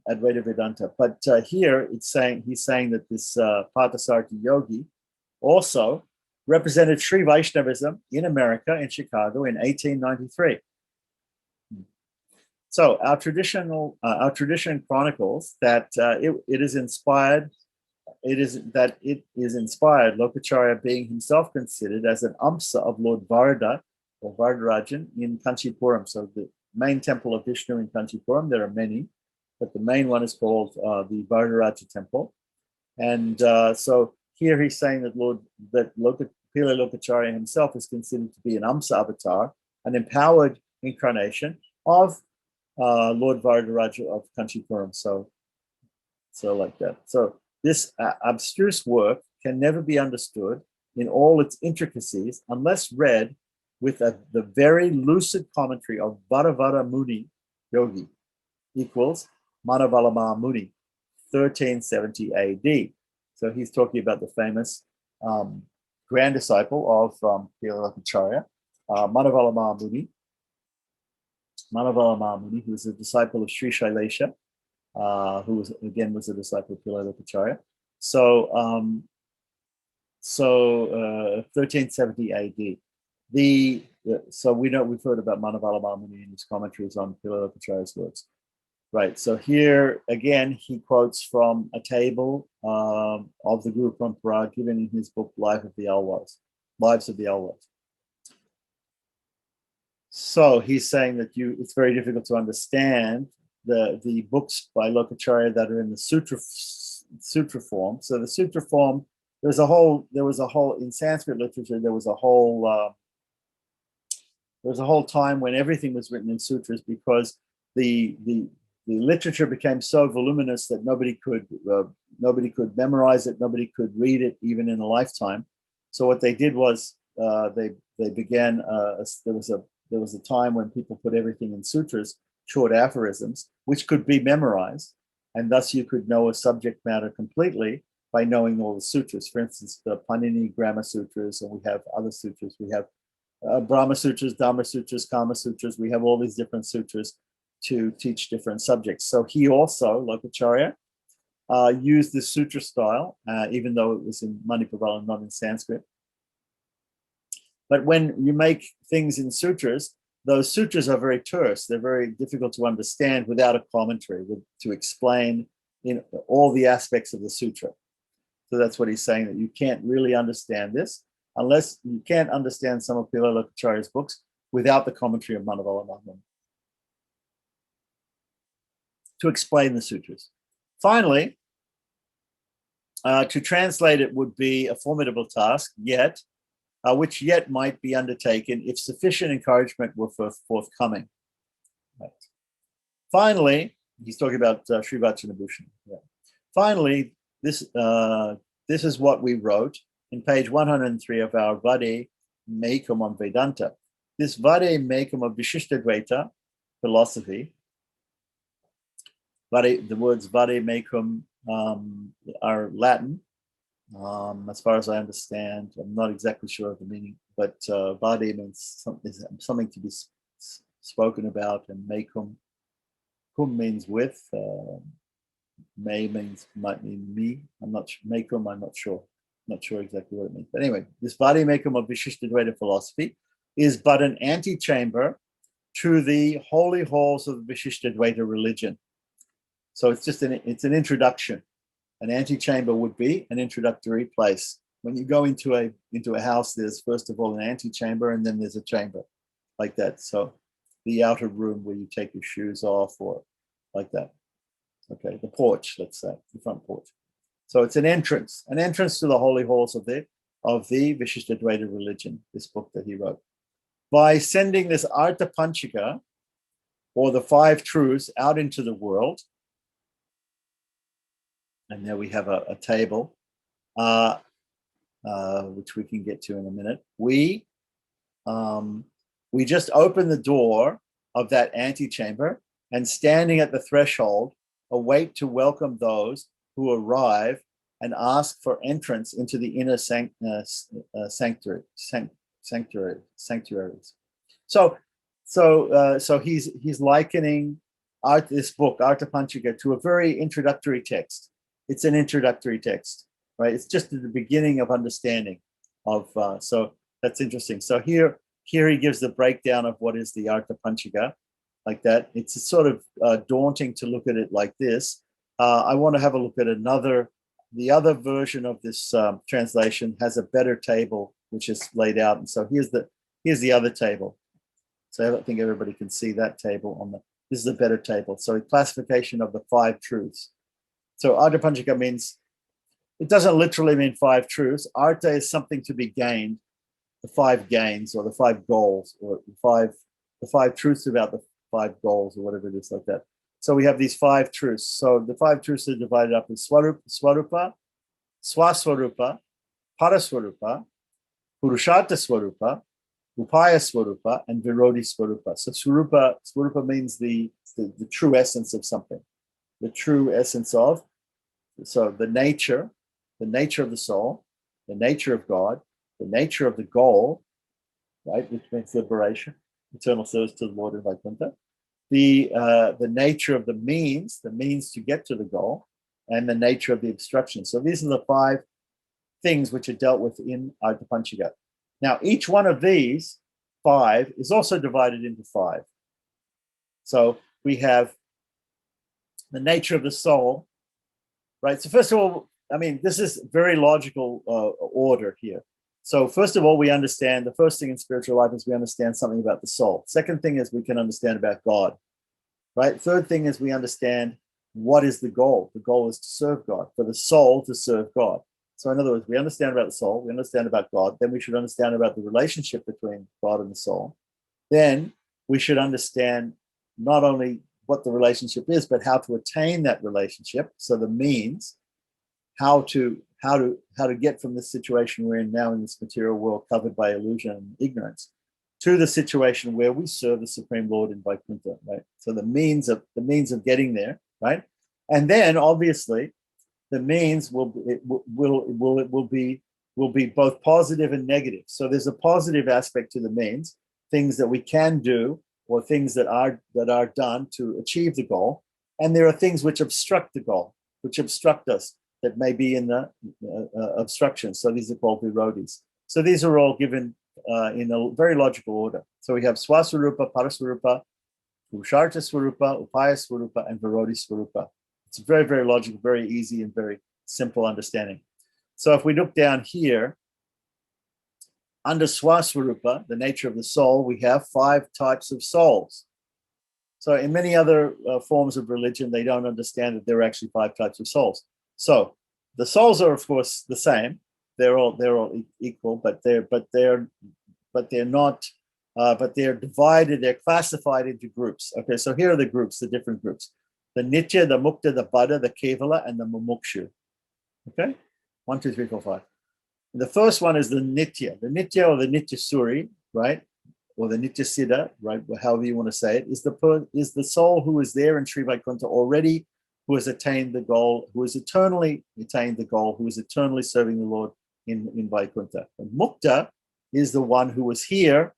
B: Advaita Vedanta. But here he's saying that this Parthasarthi Yogi also represented Sri Vaishnavism in America, in Chicago, in 1893. So our tradition chronicles that it is inspired. It is inspired, Lokacharya being himself considered as an amsa of Lord Varda or Vardarajan in Kanchipuram. So the main temple of Vishnu in Kanchipuram, there are many, but the main one is called the Vardaraja temple. And so here he's saying that Pillai Lokacharya himself is considered to be an amsa avatar, an empowered incarnation of Lord Vardaraja of Kanchipuram. So like that. So this abstruse work can never be understood in all its intricacies unless read with the very lucid commentary of Varavara Muni Yogi equals Manavalama Muni, 1370 AD. So he's talking about the famous grand disciple of Pillai Manavalama Muni. Manavalama Muni, who was a disciple of Sri Shailesha, who was a disciple of Pillai Lokacharya. So 1370 AD. So we've heard about Manavalama Muni in his commentaries on Pillai Lokacharya's works. Right. So here again he quotes from a table of the Guru Parampara given in his book Lives of the Alwars. So he's saying that it's very difficult to understand the books by Lokacharya that are in the sutra form. So the sutra form, there was a whole in Sanskrit literature, there was a whole time when everything was written in sutras because the literature became so voluminous that nobody could memorize it, nobody could read it even in a lifetime. So what they did was they began there was there was a time when people put everything in sutras, short aphorisms, which could be memorized, and thus you could know a subject matter completely by knowing all the sutras. For instance, the Panini Grammar Sutras, and we have other sutras. We have Brahma Sutras, Dhamma Sutras, Kama Sutras. We have all these different sutras to teach different subjects. So he also, Lokacharya, used the sutra style, even though it was in Manipurvala and not in Sanskrit. But when you make things in sutras, those sutras are very terse. They're very difficult to understand without a commentary, to explain in all the aspects of the sutra. So that's what he's saying, that you can't really understand this unless you can't understand some of Pillai Lokacharya's books without the commentary of Manavala Maham to explain the sutras. Finally, to translate it would be a formidable task, yet, which yet might be undertaken if sufficient encouragement were forthcoming. Right. Finally, he's talking about Sri Vachanabhushan. Yeah. Finally, this is what we wrote in page 103 of our Vade Mekam on Vedanta. This Vade Mekam of Vishishtadvaita philosophy, the words Vade Mekam are Latin, as far as I understand. I'm not exactly sure of the meaning, but Vade means something to be spoken about, and Mekam, kum means with, may might mean me. I'm not sure. Mekam, I'm not sure. Not sure exactly what it means. But anyway, this Vade Mekam of Vishishtadvaita philosophy is but an antechamber to the holy halls of the Vishishtadvaita religion. So it's just it's an introduction. An antechamber would be an introductory place. When you go into a house, there's first of all an antechamber, and then there's a chamber, like that. So the outer room where you take your shoes off, or like that. Okay, the porch, let's say, the front porch. So it's an entrance to the holy halls of the Vishishtadvaita religion, this book that he wrote. By sending this Artha Panchaka, or the 5 truths, out into the world, and there we have a table, which we can get to in a minute. We just open the door of that antechamber, and standing at the threshold, await to welcome those who arrive and ask for entrance into the inner sanctuaries. So he's likening this book, Artha Panchaka, to a very introductory text. It's an introductory text, right? It's just at the beginning of understanding of. So that's interesting. So here he gives the breakdown of what is the Artha Panchaka, like that. It's sort of daunting to look at it like this. I want to have a look at the other version of this translation has a better table, which is laid out. And so here's the other table. So I don't think everybody can see that table this is a better table. So a classification of the 5 truths. So Artha Panchaka means, it doesn't literally mean 5 truths. Artha is something to be gained, the 5 gains, or the 5 goals, or the five truths about the 5 goals, or whatever it is, like that. So we have these 5 truths. So the 5 truths are divided up in Swarupa, Swaswarupa, Paraswarupa, Purushartha Swarupa, Upaya Swarupa, and Virodhi Swarupa. So Swarupa means the true essence of something, the true essence of. So the nature of the soul, the nature of God, the nature of the goal, right, which means liberation, eternal service to the Lord in Vaikuntha. The nature of the means to get to the goal, and the nature of the obstruction. So these are the 5 things which are dealt with in Artha Panchaka. Now, each one of these 5 is also divided into 5. So we have the nature of the soul, right? So first of all, I mean, this is very logical order here. So first of all, we understand the first thing in spiritual life is we understand something about the soul. Second thing is we can understand about God, right? Third thing is we understand what is the goal. The goal is to serve God, for the soul to serve God. So in other words, we understand about the soul, we understand about God, then we should understand about the relationship between God and the soul. Then we should understand not only what the relationship is, but how to attain that relationship. So the means, how to get from this situation we're in now in this material world covered by illusion and ignorance, to the situation where we serve the Supreme Lord in Vaikuntha, right? So the means of getting there, right? And then obviously the means will be both positive and negative. So there's a positive aspect to the means, things that we can do or things that are done to achieve the goal, and there are things which obstruct the goal, which obstruct us, that may be in the obstructions. So these are called virodhis. So these are all given in a very logical order. So we have Swaswarupa, Paraswarupa, Purushartha Swarupa, Upaya Swarupa, and Virodhi Swarupa. It's very, very logical, very easy, and very simple understanding. So if we look down here, under Swaswarupa, the nature of the soul, we have 5 types of souls. So in many other forms of religion, they don't understand that there are actually 5 types of souls. So the souls are, of course, the same. They're all equal, but they're divided. They're classified into groups. Okay, so here are the groups, the different groups: the Nitya, the Mukta, the Bada, the Kevala, and the Mumukshu. Okay, 1, 2, 3, 4, 5. The first one is the Nitya or the Nitya Suri, right? Or the Nitya Siddha, right? However you want to say it, is the soul who is there in Sri Vaikuntha already, who has attained the goal, who has eternally attained the goal, who is eternally serving the Lord in Vaikuntha. And Mukta is the one who was here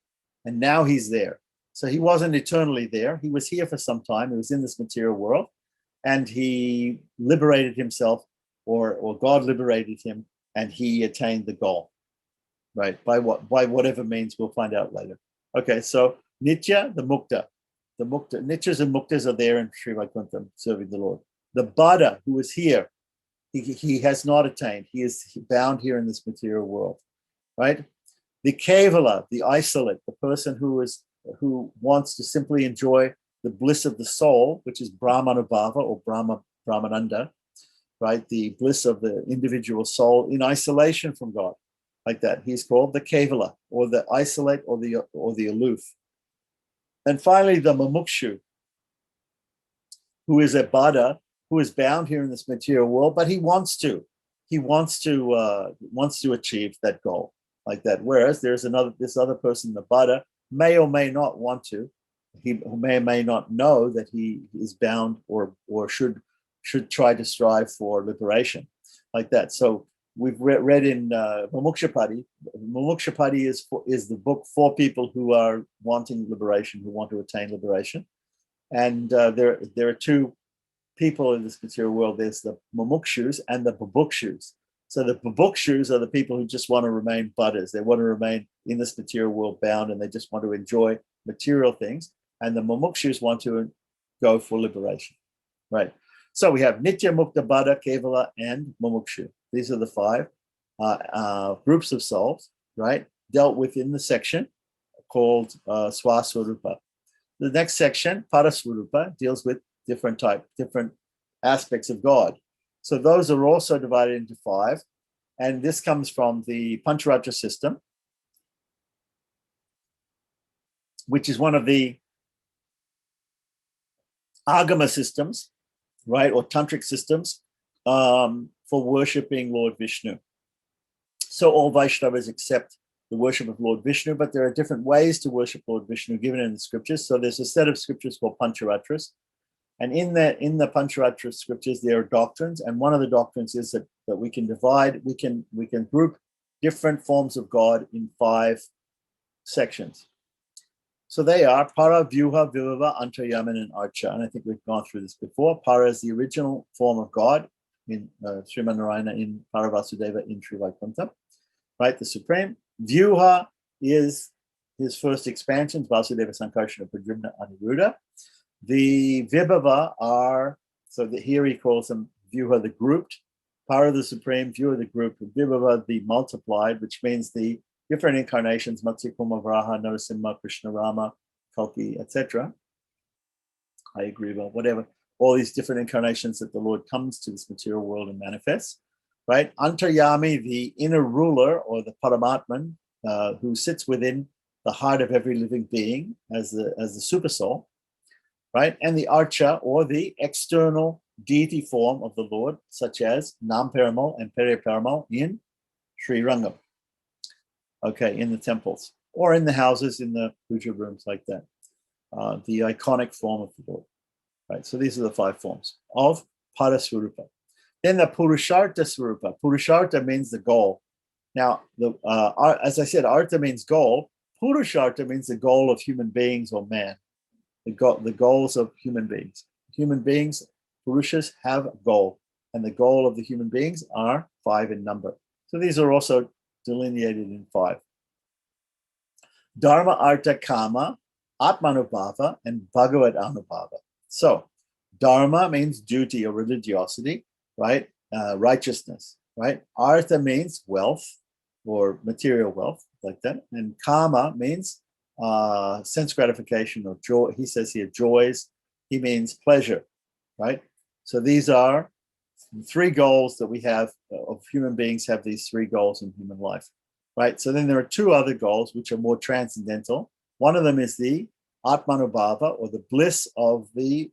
B: and now he's there. So he wasn't eternally there. He was here for some time. He was in this material world, and he liberated himself, or God liberated him, and he attained the goal, right? By whatever means, we'll find out later. Okay, so Nitya, the Mukta. Nityas and Muktas are there in Sri Vaikuntha serving the Lord. The Bada, who is here, he has not attained. He is bound here in this material world, right? The Kevala, the isolate, the person who wants to simply enjoy the bliss of the soul, which is Brahmanubhava or Brahmananda, right? The bliss of the individual soul in isolation from God, like that. He's called the Kevala, or the isolate, or the aloof. And finally, the Mumukshu, who is a Bada, who is bound here in this material world, but he wants to achieve that goal, like that. Whereas there's this other person, the Bada, may or may not want to. He may or may not know that he is bound or should try to strive for liberation, like that. So we've read in Mumukshapati. Mumukshapati is the book for people who are wanting liberation, who want to attain liberation. And there are 2 people in this material world. There's the Mumukshus and the Bubukshus. So the Bubukshus are the people who just want to remain buddhas. They want to remain in this material world bound, and they just want to enjoy material things. And the Mumukshus want to go for liberation, right? So we have Nitya, Mukta, Bada, Kevala, and Mumukshu. These are the 5 groups of souls, right, dealt with in the section called Swaswarupa. The next section, Paraswarupa, deals with different aspects of God. So those are also divided into 5. And this comes from the Pancharatra system, which is one of the Agama systems, right, or tantric systems for worshipping Lord Vishnu. So all Vaishnavas accept the worship of Lord Vishnu, but there are different ways to worship Lord Vishnu given in the scriptures. So there's a set of scriptures called Pancharatras. And in the Pancharatra scriptures, there are doctrines. And one of the doctrines is that we can divide, we can group different forms of God in 5 sections. So they are Para, Vyuha, Vibhava, Antaryaman, and Archa. And I think we've gone through this before. Para is the original form of God in Sriman Narayana in Paravasudeva in Sri Vaikuntha, right? The Supreme. Vyuha is his first expansions, Vasudeva, Sankarsana, Pradyumna, Aniruddha. The Vibhava are, here he calls them Vyuha the grouped, Para the Supreme, Vyuha the grouped, Vibhava the multiplied, which means the different incarnations, Matsya Kuma, Varaha, Narasimha, Krishna, Rama, Kalki, etc. I agree about whatever, all these different incarnations that the Lord comes to this material world and manifests, right? Antaryami, the inner ruler, or the Paramatman, who sits within the heart of every living being as the super soul, right? And the Archa, or the external deity form of the Lord, such as Nam Perumal and Pere Perumal in Sri Rangam. Okay, in the temples. or in the houses, in the puja rooms like that. The iconic form of the Lord. Right. So these are the 5 forms of Paraswarupa. Then the Purushartha Swarupa. Purushartha means the goal. Now, as I said, Artha means goal. Purushartha means the goal of human beings or man. The goals of human beings. Human beings, Purushas, have a goal. And the goal of the human beings are 5 in number. So these are also delineated in 5. Dharma, Artha, Kama, Atmanubhava, and Bhagavad Anubhava. So Dharma means duty or religiosity, right? Righteousness, right? Artha means wealth or material wealth, like that. And Kama means sense gratification or joy. He says here joys. He means pleasure, right? So these are 3 goals that we have of human beings have these 3 goals in human life, right? So then there are 2 other goals which are more transcendental. One of them is the Atmanubhava, or the bliss of the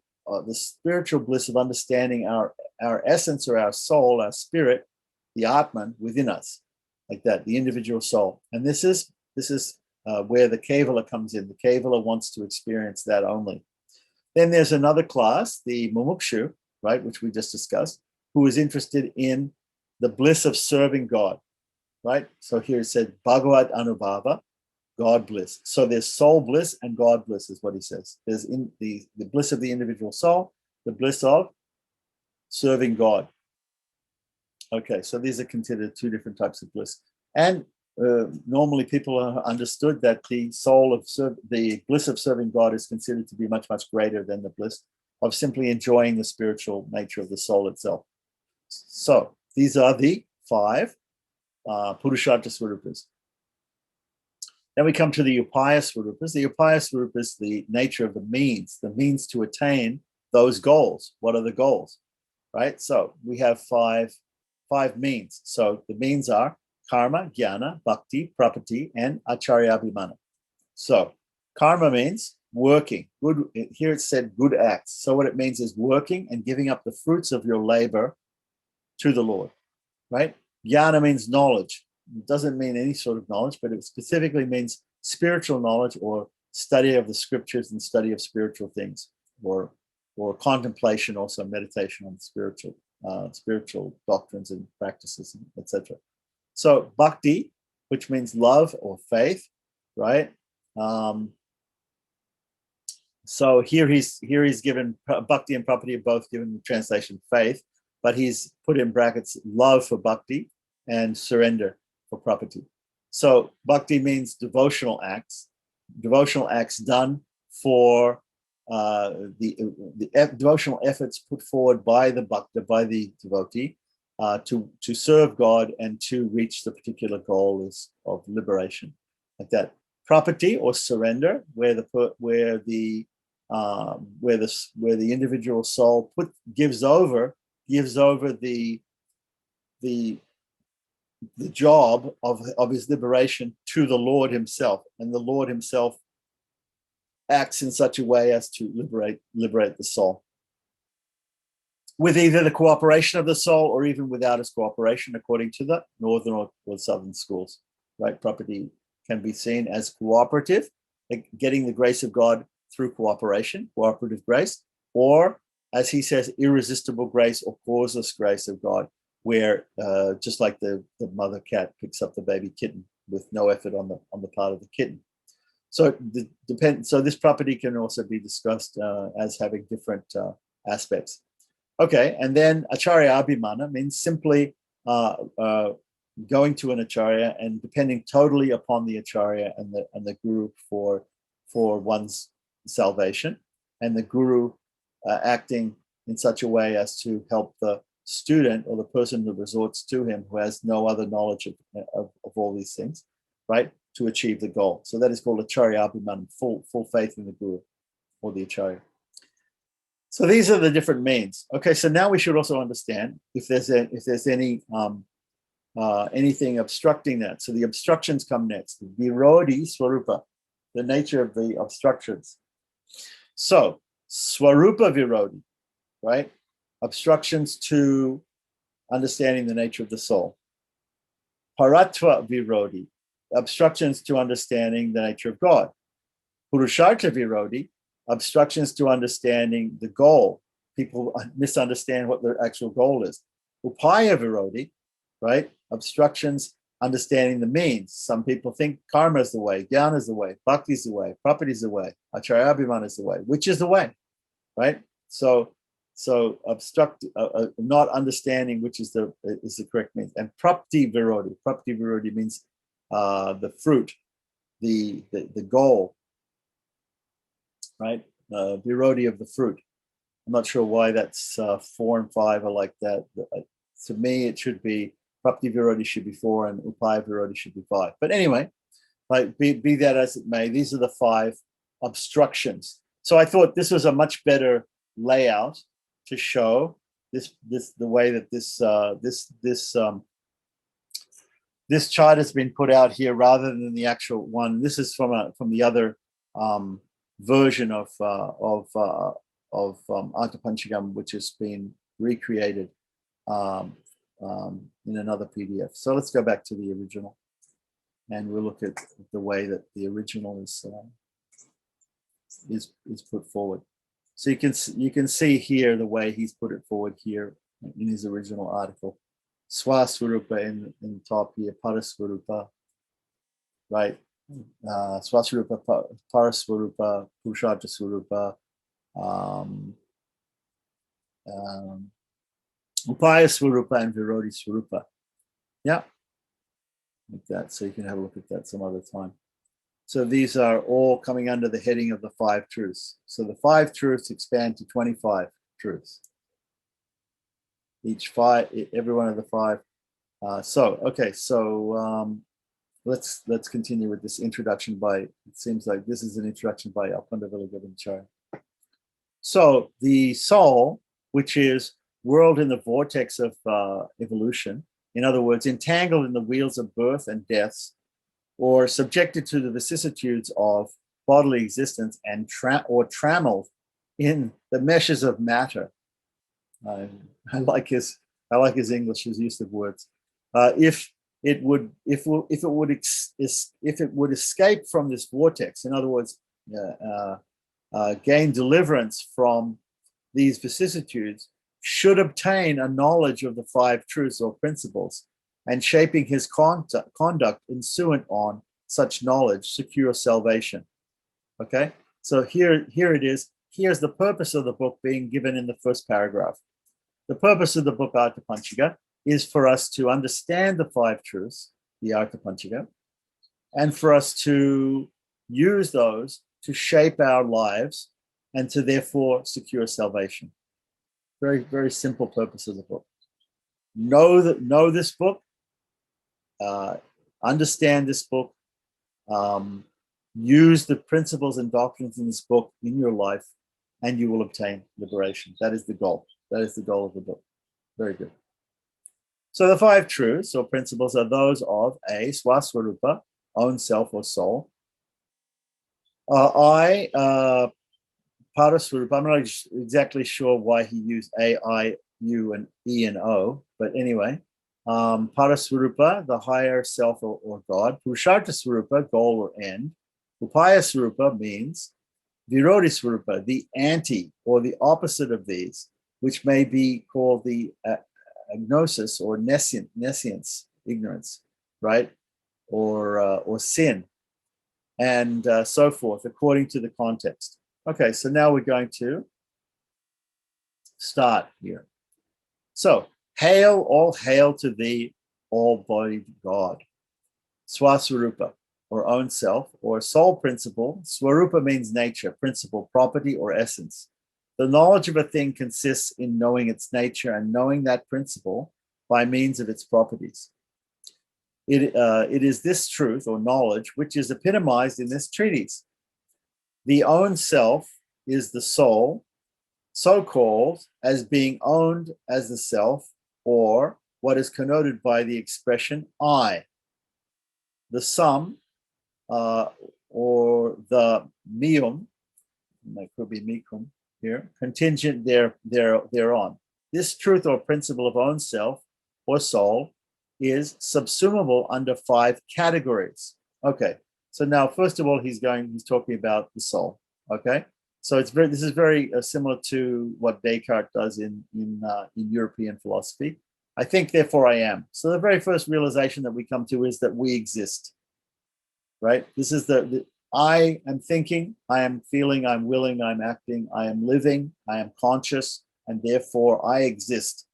B: spiritual bliss of understanding our essence or our soul, our spirit, the Atman within us, like that, the individual soul. And this is where the Cavala comes in. The Cavala wants to experience that only. Then there's another class, the Mumukshu, right, which we just discussed, who is interested in the bliss of serving God, right? So here it said Bhagavad Anubhava, God bliss. So there's soul bliss and God bliss is what he says. There's in the bliss of the individual soul, the bliss of serving God. Okay, so these are considered 2 different types of bliss. And normally people have understood that the the bliss of serving God is considered to be much, much greater than the bliss of simply enjoying the spiritual nature of the soul itself. So these are the 5 Purushartha Swarupas. Then we come to the Upaya Swarupas. The Upaya Swarupas, the nature of the means to attain those goals. What are the goals? Right? So we have five means. So the means are karma, jnana, bhakti, prapatti, and acharyabhimana. So karma means working. Good. Here it said good acts. So what it means is working and giving up the fruits of your labor to the Lord. Right? Jnana means knowledge. It doesn't mean any sort of knowledge, but it specifically means spiritual knowledge or study of the scriptures and study of spiritual things, or contemplation, also meditation on spiritual doctrines and practices, etc. So bhakti, which means love or faith, right? So here he's given bhakti and prapatti are both given the translation faith, but he's put in brackets love for bhakti and surrender for prapatti. So bhakti means devotional acts done for the devotional efforts put forward by the bhakta, by the devotee, to serve God and to reach the particular goal of liberation, like that. Prapatti or surrender, where the individual soul gives over the job of his liberation to the Lord himself, and the Lord himself acts in such a way as to liberate the soul, with either the cooperation of the soul or even without its cooperation, according to the northern or southern schools. Right? Prapatti can be seen as cooperative, like getting the grace of God through cooperation, cooperative grace, or as he says, irresistible grace or causeless grace of God, where just like the mother cat picks up the baby kitten with no effort on the part of the kitten. So so this prapatti can also be discussed as having different aspects. Okay, and then acharya abhimana means simply going to an acharya and depending totally upon the acharya and the guru for one's salvation, and the guru acting in such a way as to help the student or the person who resorts to him who has no other knowledge of all these things, right, to achieve the goal. So that is called acharya abhimana, full faith in the guru or the acharya. So these are the different means. Okay, so now we should also understand if there's any anything obstructing that. So the obstructions come next. Virodhi swarupa, the nature of the obstructions. So swarupa virodhi, right? Obstructions to understanding the nature of the soul. Paratva virodhi, obstructions to understanding the nature of God. Purushartha Virodi, obstructions to understanding the goal. People misunderstand what their actual goal is. Upaya Virodi, right? Obstructions understanding the means. Some people think karma is the way, jnana is the way, bhakti is the way, property is the way, acharya-abhimana is the way. Which is the way, right? So not understanding which is the correct means. And prapti virodi means the fruit, the goal, right? Virodi of the fruit. I'm not sure why that's 4 and 5 are like that. To me, it should be prapti virodi should be 4 and upaya virodi should be 5. But anyway, like be that as it may, these are the 5 obstructions. So I thought this was a much better layout to show this the way that this chart has been put out here rather than the actual one. This is from the other version of Artha Pancakam, which has been recreated in another PDF. So let's go back to the original, and we'll look at the way that the original is put forward. So you can see here the way he's put it forward here in his original article. Swaswarupa in the top here, Paraswarupa, right? Swaswarupa, Paraswarupa, Purushartha Swarupa, Upaya Swarupa, and Virodi Swarupa. Yeah, like that. So you can have a look at that some other time. So these are all coming under the heading of the 5 truths. So the 5 truths expand to 25 truths. Every one of the 5. Let's continue with this introduction by, it seems like this is an introduction by Alpanda Vilagovinchar. So the soul, which is whirled in the vortex of evolution, in other words, entangled in the wheels of birth and deaths, or subjected to the vicissitudes of bodily existence and trammeled in the meshes of matter. I like his English, his use of words. If it would escape from this vortex, in other words, gain deliverance from these vicissitudes, should obtain a knowledge of the 5 truths or principles, and shaping his conduct ensuant on such knowledge, secure salvation. Okay, so here it is. Here's the purpose of the book being given in the first paragraph. The purpose of the book Artha Pancakam is for us to understand the 5 truths, the Artha Pancakam, and for us to use those to shape our lives and to therefore secure salvation. Very, very simple purpose of the book. Know this book, understand this book, use the principles and doctrines in this book in your life, and you will obtain liberation. That is the goal. That is the goal of the book. Very good. So the 5 truths or principles are those of A, Swaswarupa, own self or soul. Paraswarupa, I'm not exactly sure why he used A, I, U, and E and O, but anyway, Paraswarupa, the higher self or God. Purushartha Swarupa, goal or end. Upaya Swarupa means Virodi Swarupa, the anti or the opposite of these, which may be called the agnosis or nescience, ignorance, right? Or sin, and so forth, according to the context. Okay, so now we're going to start here. So, all hail to thee, all-bodied God. Swaswarupa, or own self, or soul principle. Swarupa means nature, principle, property, or essence. The knowledge of a thing consists in knowing its nature and knowing that principle by means of its properties. It is this truth or knowledge which is epitomized in this treatise. The own self is the soul, so called as being owned as the self, or what is connoted by the expression I. The sum, or the mium, it could be micum here, contingent thereon. This truth or principle of own self or soul is subsumable under 5 categories. Okay. So now, first of all, he's talking about the soul. Okay. So this is very similar to what Descartes does in European philosophy. I think, therefore I am. So the very first realization that we come to is that we exist, right? This is the I am thinking, I am feeling, I'm willing, I'm acting, I am living, I am conscious, and therefore I exist.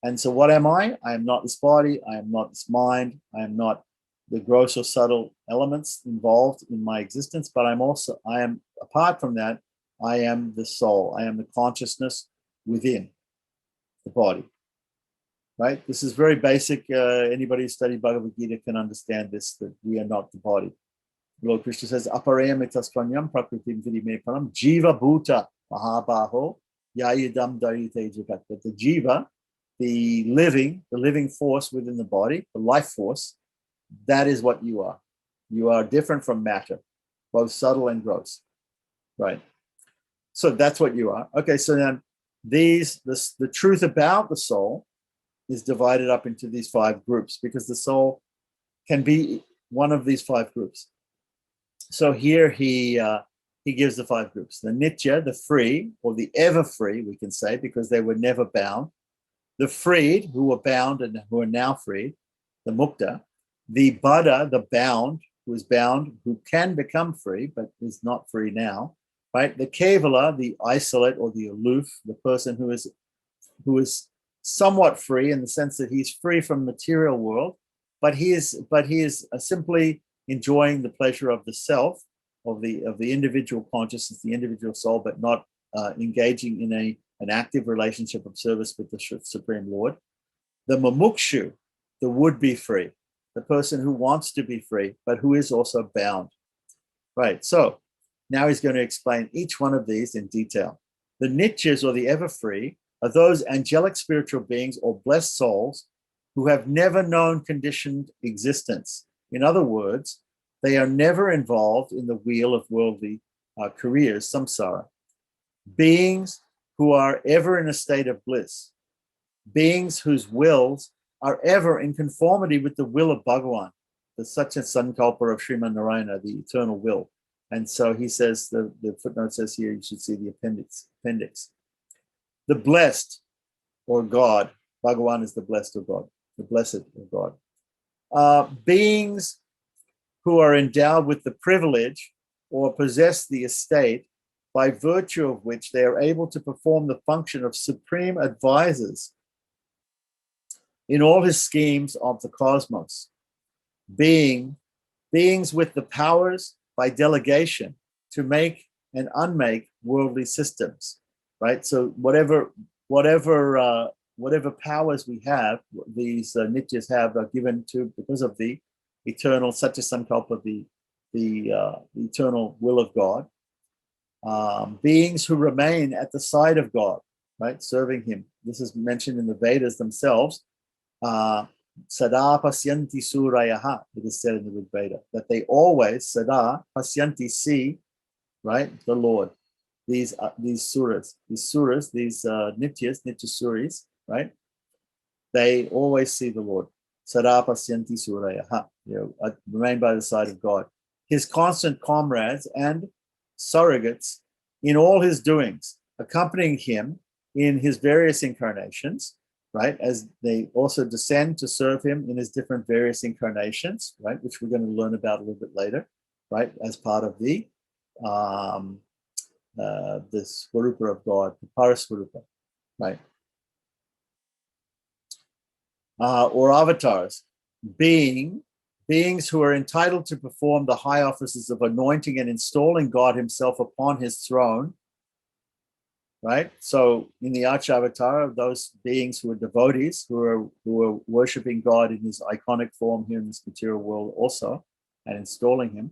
B: And so what am I? I am not this body, I am not this mind, I am not the gross or subtle elements involved in my existence, but I am, apart from that, I am the soul, I am the consciousness within the body, right? This is very basic. Anybody who studied Bhagavad Gita can understand this, that we are not the body. Lord Krishna says, Aparayam etaspanyam prakritim vidimepanam jiva bhuta mahabaho yayidam darite jagat. That the jiva, the living force within the body, the life force, that is what you are. You are different from matter, both subtle and gross, right? So that's what you are. Okay, so then the truth about the soul is divided up into these 5 groups, because the soul can be one of these 5 groups. So here he gives the 5 groups: the nitya, the free, or the ever free, we can say, because they were never bound; the freed, who were bound and who are now freed; the mukta; the bada, the bound, who is bound, who can become free but is not free now, right? The kevala, the isolate or the aloof, the person who is somewhat free in the sense that he's free from the material world, but he is simply enjoying the pleasure of the self, of the individual consciousness, the individual soul, but not engaging in an active relationship of service with the Supreme Lord. The Moksha, the would-be free, the person who wants to be free, but who is also bound. Right, so now he's going to explain each one of these in detail. The nityas, or the ever-free, are those angelic spiritual beings or blessed souls who have never known conditioned existence. In other words, they are never involved in the wheel of worldly careers, samsara. Beings who are ever in a state of bliss. Beings whose wills are ever in conformity with the will of Bhagavan, the Satya Sankalpa of Sriman Narayana, the eternal will. And so he says, the footnote says here, you should see the appendix. The blessed, or God, Bhagavan is the blessed of God, the blessed of God. Beings who are endowed with the privilege or possess the estate by virtue of which they are able to perform the function of supreme advisors in all his schemes of the cosmos. Beings with the powers by delegation to make and unmake worldly systems, right? So whatever powers we have, these nityas have, are given to because of the eternal Satya Sankalpa, the eternal will of God. Beings who remain at the side of God, right, serving him. This is mentioned in the Vedas themselves. Sada pasyanti surayaha, it is said in the Rig Veda, that they always, sada pasyanti, see, right, the Lord. These suras, these nityas, nityasuris, right, they always see the Lord. Sada pasyanti surayaha, remain by the side of God. His constant comrades and surrogates in all his doings, accompanying him in his various incarnations, right, as they also descend to serve him in his different various incarnations, right, which we're going to learn about a little bit later, right, as part of the Swarupa of God, the Paraswarupa, right, or avatars, beings who are entitled to perform the high offices of anointing and installing God himself upon his throne, right? So in the Archavatara, those beings who are devotees, who are worshiping God in his iconic form here in this material world also, and installing him,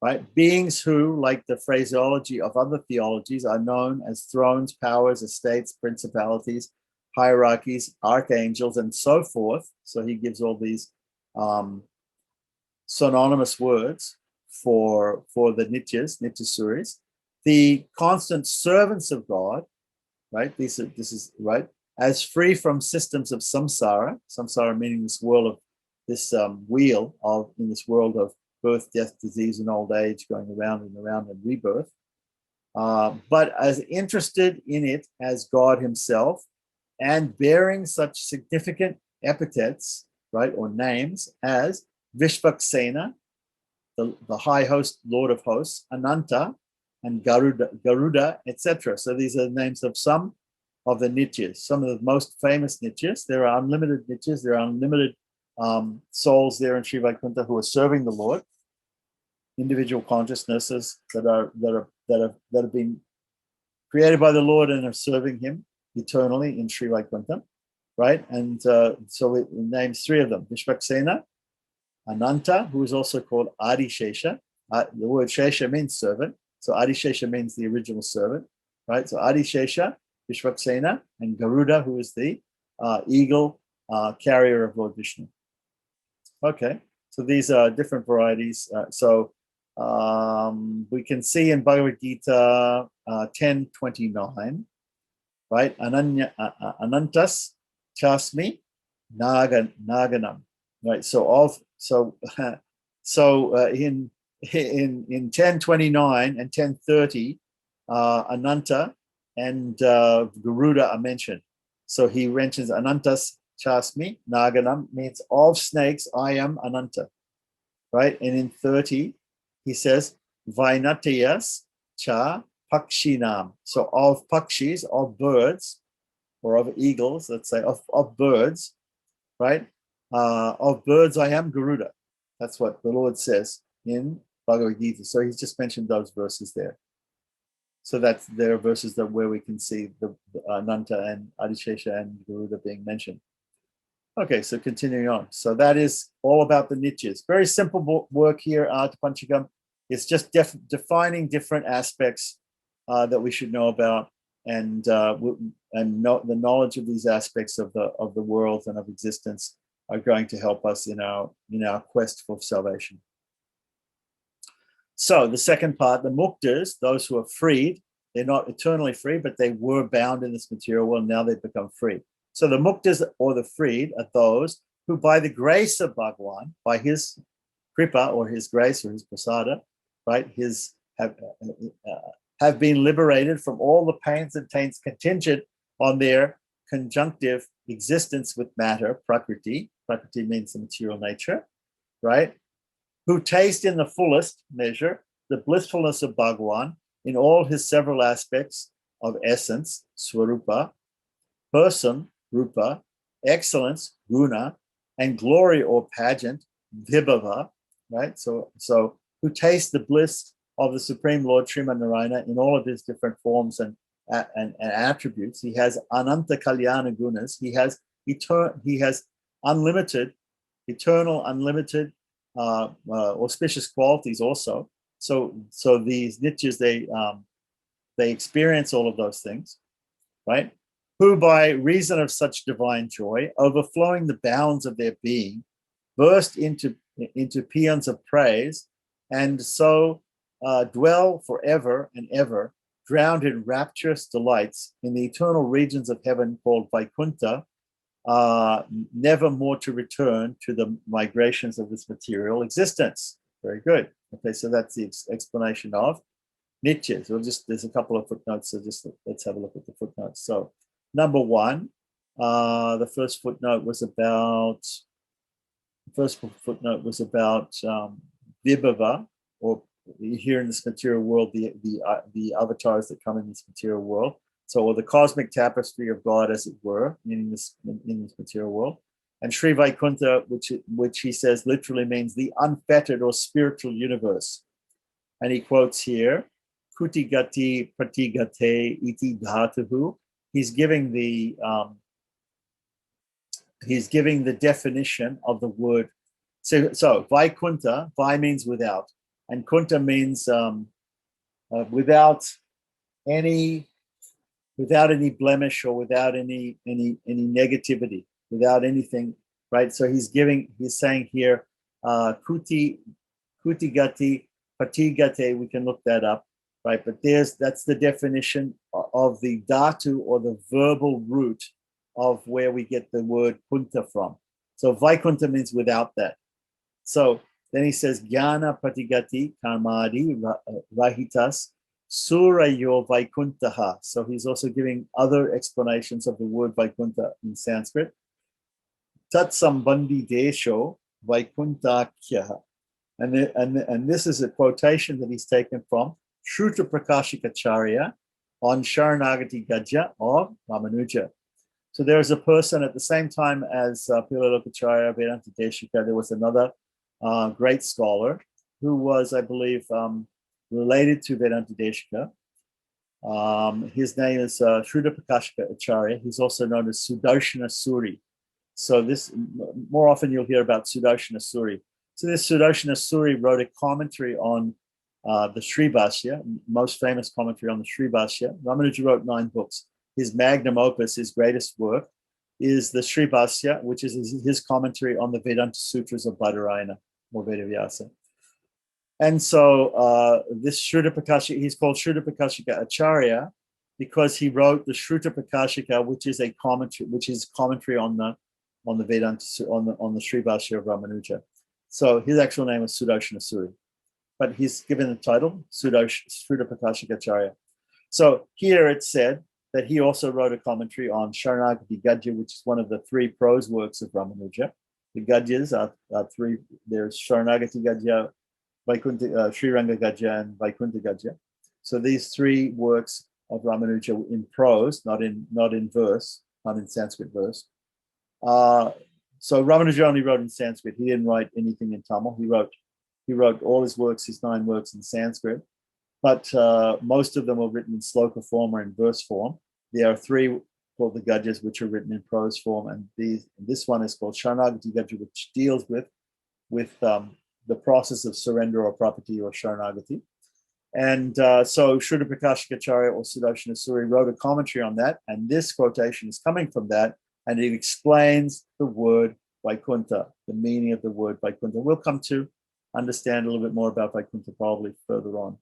B: right? Beings who, like the phraseology of other theologies, are known as thrones, powers, estates, principalities, hierarchies, archangels, and so forth. So he gives all these synonymous words for the nityas, nityasuris. The constant servants of God, right? This is right, as free from systems of samsara meaning this world of this wheel of in this world birth, death, disease, and old age, going around and around, and rebirth. But as interested in it as God himself, and bearing such significant epithets, right, or names as Vishvaksena, the high host, Lord of hosts, Ananta, and Garuda, etc. So these are the names of some of the nityas, some of the most famous nityas. There are unlimited nityas. There are unlimited souls there in Sri Vaikuntha who are serving the Lord, individual consciousnesses that have been created by the Lord and are serving Him eternally in Sri Vaikuntha, right? And so it names three of them: Vishvaksena, Ananta, who is also called Adi Shesha. The word Shesha means servant, so Adi Shesha means the original servant, right? So Adi Shesha, Vishvaksena, and Garuda, who is the eagle carrier of Lord Vishnu. Okay, so these are different varieties. We can see in Bhagavad Gita 10:29, right? Anantas chasmi naganam, right? In 10:29 and 10:30, Ananta and Garuda are mentioned. So he mentions Anantas chasmi naganam, means of snakes I am Ananta, right? And in 30 he says Vainatiyas cha pakshinam, so of pakshis, of birds, or of eagles, let's say, of birds, right? Of birds I am Garuda. That's what the Lord says in Bhagavad Gita. So he's just mentioned those verses there. So there are verses where we can see the Ananta and Adishesha and Garuda being mentioned. Okay, so continuing on. So that is all about the nityas. Very simple work here, Artha Pancakam. It's just defining different aspects that we should know about, and the knowledge of these aspects of the world and of existence are going to help us in our quest for salvation. So the second part, the muktas, those who are freed, they're not eternally free, but they were bound in this material world. Now they've become free. So the muktas, or the freed, are those who, by the grace of Bhagavan, by his kripa or his grace or his prasada, right, have been liberated from all the pains and taints contingent on their conjunctive existence with matter, prakriti. Prakriti means the material nature, right? Who taste in the fullest measure the blissfulness of Bhagavan in all his several aspects of essence, swarupa, person, rupa, excellence, guna, and glory or pageant, vibhava, right? So who taste the bliss of the Supreme Lord Srimad Narayana in all of his different forms and attributes. He has ananta kalyana gunas. He has unlimited, eternal, unlimited, auspicious qualities also. So these nityas, they experience all of those things, right? Who by reason of such divine joy, overflowing the bounds of their being, burst into paeans of praise, and so dwell forever and ever, drowned in rapturous delights in the eternal regions of heaven called Vaikuntha, never more to return to the migrations of this material existence. Very good. Okay, so that's the explanation of nityas. There's a couple of footnotes, so let's have a look at the footnotes. So number one, the first footnote was about vibhava, or here in this material world, the avatars that come in this material world. So, or the cosmic tapestry of God, as it were, in this material world. And Sri Vaikuntha, which he says literally means the unfettered or spiritual universe. And he quotes here, Kuti gati pratigate iti dhatuhu. He's giving the definition of the word. So Vaikuntha, Vai means without, and Kunta means without any blemish or without any negativity, without anything, right? So he's saying here, kuti gati patigate. We can look that up, right? But that's the definition of the dhatu, or the verbal root of where we get the word kunta from. So Vaikuntha means without that. So Then he says, Jnana Pratigati Karmadi Rahitas Surayo Vaikuntaha. So he's also giving other explanations of the word Vaikunta in Sanskrit. Tat Sambandhi Desho Vaikuntakyaha. And this is a quotation that he's taken from Shruta Prakashikacharya on Sharanagati Gadya of Ramanuja. So there was a person at the same time as Pilalokacharya, Vedanta Deshika, there was another great scholar who was, I believe, related to Vedanta Deshika. His name is Shruta Prakashika Acharya. He's also known as Sudarshana Suri. So this, more often you'll hear about Sudarshana Suri. So this Sudarshana Suri wrote a commentary on the Shribhashya, most famous commentary on the Shribhashya. Ramanuja wrote 9 books. His magnum opus, his greatest work, is the Shribhashya, which is his commentary on the Vedanta Sutras of Badarayana or Vedavyasa. And so this Shruta Prakashika, he's called Shruta Prakashika Acharya because he wrote the Shruta Prakashika, which is a commentary, on the Vedanta, on the Shribhashya of Ramanuja. So his actual name is Sudarshana Suri, but he's given the title Shruta Prakashika Acharya. So here it said that he also wrote a commentary on Sharanagati Gadya, which is one of the 3 prose works of Ramanuja. The Gadyas are 3. There's Sharanagati Gadya, Vaikuntha, Sriranga Gadya, and Vaikuntha Gadya. So these 3 works of Ramanuja in prose, not in verse, not in Sanskrit verse. So Ramanuja only wrote in Sanskrit. He didn't write anything in Tamil. He wrote all his works, his 9 works in Sanskrit. But most of them were written in sloka form or in verse form. There are 3 called the Gadyas, which are written in prose form, and this one is called Sharanagati Gadya, which deals with the process of surrender or property or Sharanagati. And so Shruta Prakashikacharya or Sudarshana Suri wrote a commentary on that, and this quotation is coming from that, and it explains the word Vaikuntha, the meaning of the word Vaikuntha. We'll come to understand a little bit more about Vaikuntha probably further on.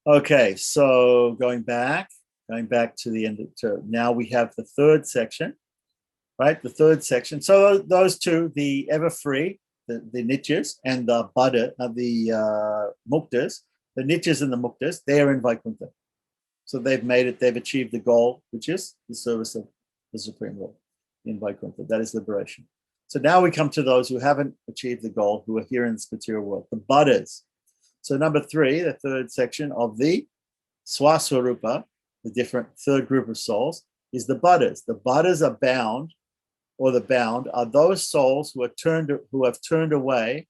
B: Okay, so going back to the end now we have the 3rd section, right? The 3rd section. So those 2, the ever free, the nityas, and the Buddha, the muktas, the nityas and the muktas, they are in Vaikuntha. So they've achieved the goal, which is the service of the Supreme Lord in Vaikuntha. That is liberation. So now we come to those who haven't achieved the goal, who are here in this material world, the Buddhas. So number 3, the 3rd section of the Swaswarupa, the different 3rd group of souls, is the Buddhas. The Buddhas are bound, or the bound are those souls who have turned away,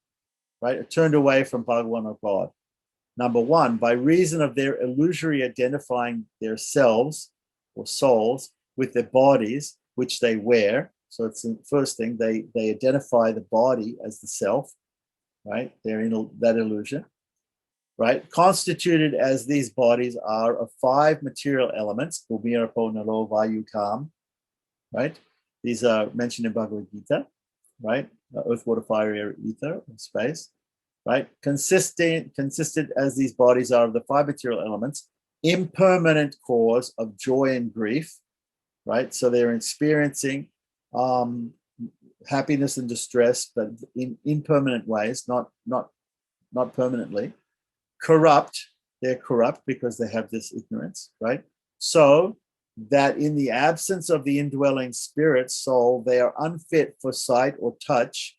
B: right? Turned away from Bhagavan or God. Number 1, by reason of their illusory identifying their selves or souls with their bodies, which they wear. So it's the first thing, they identify the body as the self, right? They're in that illusion. Right, constituted as these bodies are of 5 material elements, Bhumirapo, Nalo, Vayu, Kam, right? These are mentioned in Bhagavad Gita, right? Earth, water, fire, air, ether, space, right? Consisted as these bodies are of the 5 material elements, impermanent cause of joy and grief, right? So they're experiencing happiness and distress, but in impermanent ways, not permanently. Corrupt, they're corrupt because they have this ignorance, right? So that in the absence of the indwelling spirit soul, they are unfit for sight or touch,